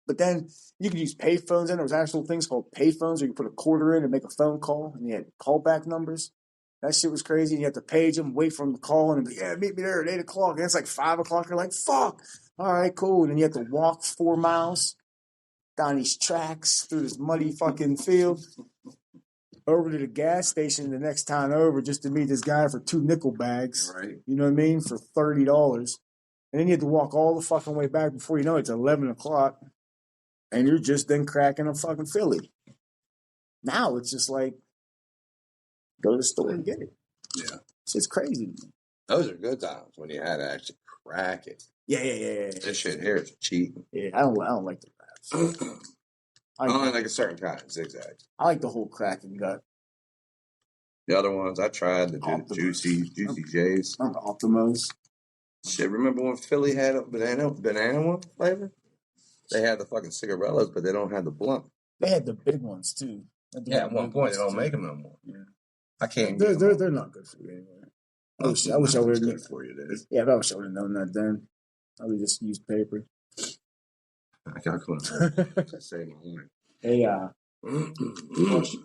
Speaker 1: But then you could use pay phones, and there was actual things called pay phones where you could put a quarter in and make a phone call, and you had callback numbers. That shit was crazy. And you had to page them, wait for them to call, and be, meet me there at 8:00. And it's like 5:00. You're like, fuck. All right, cool. And then you have to walk 4 miles down these tracks through this muddy fucking field over to the gas station the next time over just to meet this guy for 2 nickel bags. Right. You know what I mean? For $30. And then you had to walk all the fucking way back before you know it's 11:00. And you're just then cracking a fucking Philly. Now it's just like, go to the store and get it. Yeah. It's crazy. Those are good times when you had to actually crack it. Yeah. This shit here is cheap. Yeah, I don't like the wraps. I only like a certain kind of zigzags. I like the whole cracking gut. The other ones I tried, the Juicy J's. Optimos. Shit, remember when Philly had a banana one flavor?
Speaker 2: They have the fucking cigarillas, but they don't have the blunt.
Speaker 1: They had the big ones too.
Speaker 2: Yeah, at one point they don't make them no more.
Speaker 1: Yeah.
Speaker 2: I can't.
Speaker 1: They're not good for you anyway. I wish I would have known
Speaker 2: for you.
Speaker 1: Yeah, but I wish I would have known that then. I would just use paper.
Speaker 2: I couldn't save my life.
Speaker 1: Hey,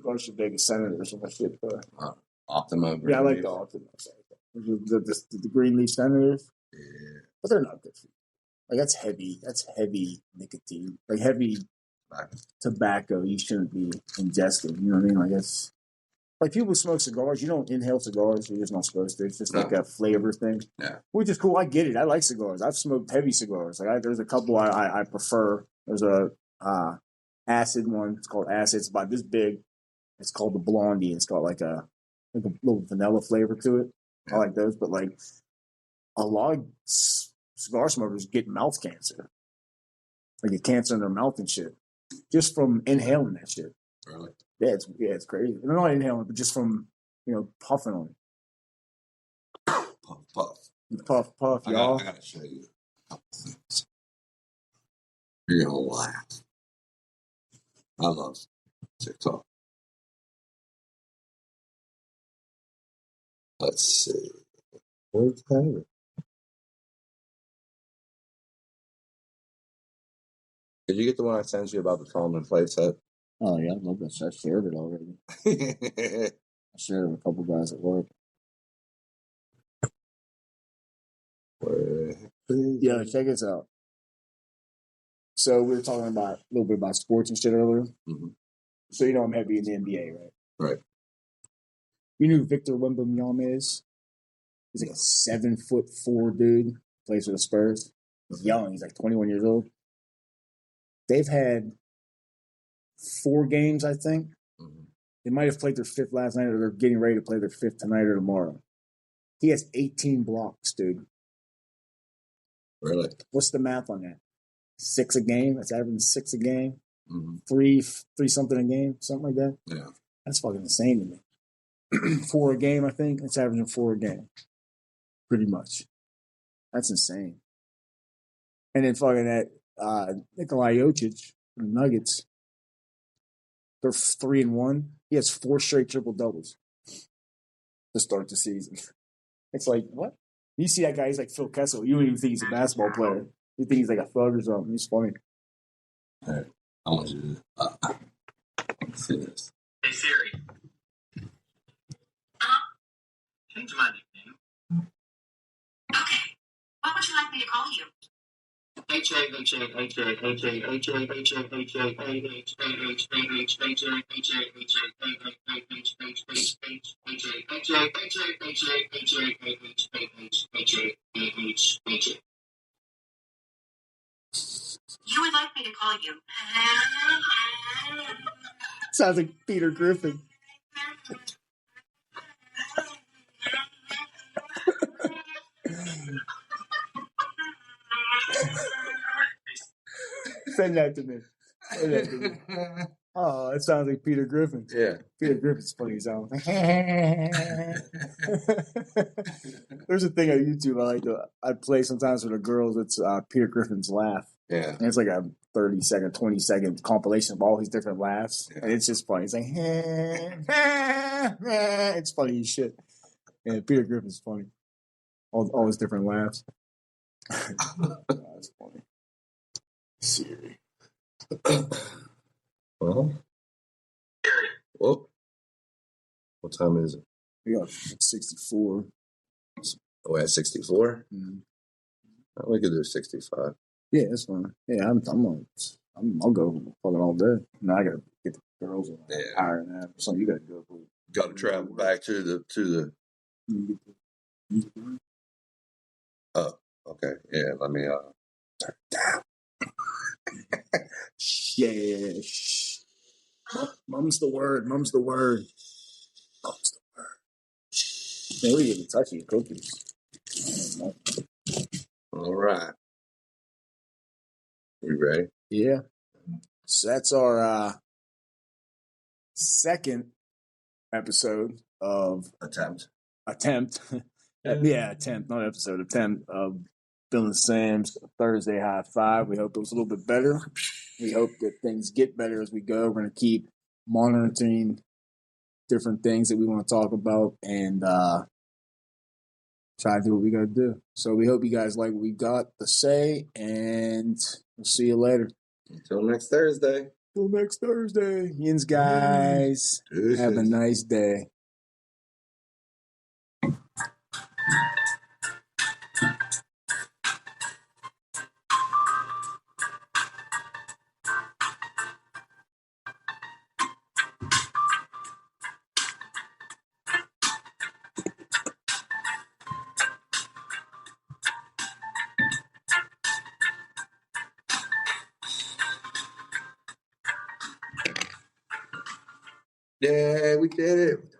Speaker 1: what's your biggest senators and that shit?
Speaker 2: Optima.
Speaker 1: Yeah, I like the Optima. The green leaf senators.
Speaker 2: Yeah,
Speaker 1: but they're not good for you. Like that's heavy. That's heavy nicotine. Like heavy tobacco. You shouldn't be ingesting. You know what I mean? Like it's like people smoke cigars. You don't inhale cigars. You're just not supposed to. It's just like a flavor thing.
Speaker 2: Yeah, which
Speaker 1: is cool. I get it. I like cigars. I've smoked heavy cigars. Like there's a couple I prefer. There's a acid one. It's called acid. It's about this big. It's called the Blondie. It's got like a little vanilla flavor to it. Yeah. I like those, but like a lot of cigar smokers get mouth cancer. Like get cancer in their mouth and shit, just from inhaling that shit.
Speaker 2: Really?
Speaker 1: Yeah, it's crazy. They're not inhaling, but just from puffing on it. Puff, y'all.
Speaker 2: I gotta show you a couple things. You're gonna laugh. I love TikTok. Let's see. Where's that? Did you get the one I sent you about the Tallman plate set?
Speaker 1: Oh yeah, I love that. I shared it already. I shared it with a couple guys at work. Yeah, check this out. So we were talking about a little bit about sports and shit earlier. Mm-hmm. So I'm heavy in the NBA, right?
Speaker 2: Right.
Speaker 1: You know who Victor Wembanyama is? He's like a 7'4" dude. Plays for the Spurs. He's young. He's like 21 years old. They've had 4 games, I think. Mm-hmm. They might have played their 5th last night, or they're getting ready to play their 5th tonight or tomorrow. He has 18 blocks, dude.
Speaker 2: Really?
Speaker 1: What's the math on that? 6 a game? That's averaging 6 a game? Mm-hmm. 3 something a game? Something like that?
Speaker 2: Yeah.
Speaker 1: That's fucking insane to me. 4 a game, I think. It's averaging 4 a game. Pretty much. That's insane. And then fucking that Nikola Jokic, the Nuggets, they're 3-1. He has 4 straight triple doubles to start the season. It's like, what? You see that guy, he's like Phil Kessel. You don't even think he's a basketball player. You think he's like a thug or something. He's funny.
Speaker 2: All right. I want you to see this.
Speaker 3: Hey, Siri. Change my nickname. Okay. What would you like me to call you? You would like me to call you?
Speaker 1: Sounds like Peter Griffin. Send that to me. Oh, it sounds like Peter Griffin.
Speaker 2: Yeah.
Speaker 1: Peter Griffin's funny sound. There's a thing on YouTube I play sometimes for the girls. It's Peter Griffin's laugh.
Speaker 2: Yeah.
Speaker 1: And it's like a 30-second, 20-second compilation of all his different laughs. Yeah. And it's just funny. It's like, it's funny as shit. And Peter Griffin's funny. All his different laughs. That's funny. Siri.
Speaker 2: Well, whoop. What time is it?
Speaker 1: We got 64.
Speaker 2: Oh, at 64?
Speaker 1: Mm-hmm.
Speaker 2: We could do 65.
Speaker 1: Yeah, that's fine. Yeah, I'll go fucking all day. Now I gotta get the girls in an hour and a half or something. You gotta go.
Speaker 2: Got to travel back to the. Oh, okay. Yeah, let me turn it down.
Speaker 1: Yeah. Mum's the word. Man, we didn't touch your cookies.
Speaker 2: All right. You ready?
Speaker 1: Yeah. So that's our second episode of
Speaker 2: Attempt.
Speaker 1: Yeah, attempt, not episode. Attempt of Bill and Sam's Thursday high five. We hope it was a little bit better. We hope that things get better as we go. We're going to keep monitoring different things that we want to talk about and try to do what we got to do. So we hope you guys like what we got to say, and we'll see you later.
Speaker 2: Until next Thursday.
Speaker 1: Till next Thursday. Yinz, guys. Have a nice day.
Speaker 2: Yeah, we did it.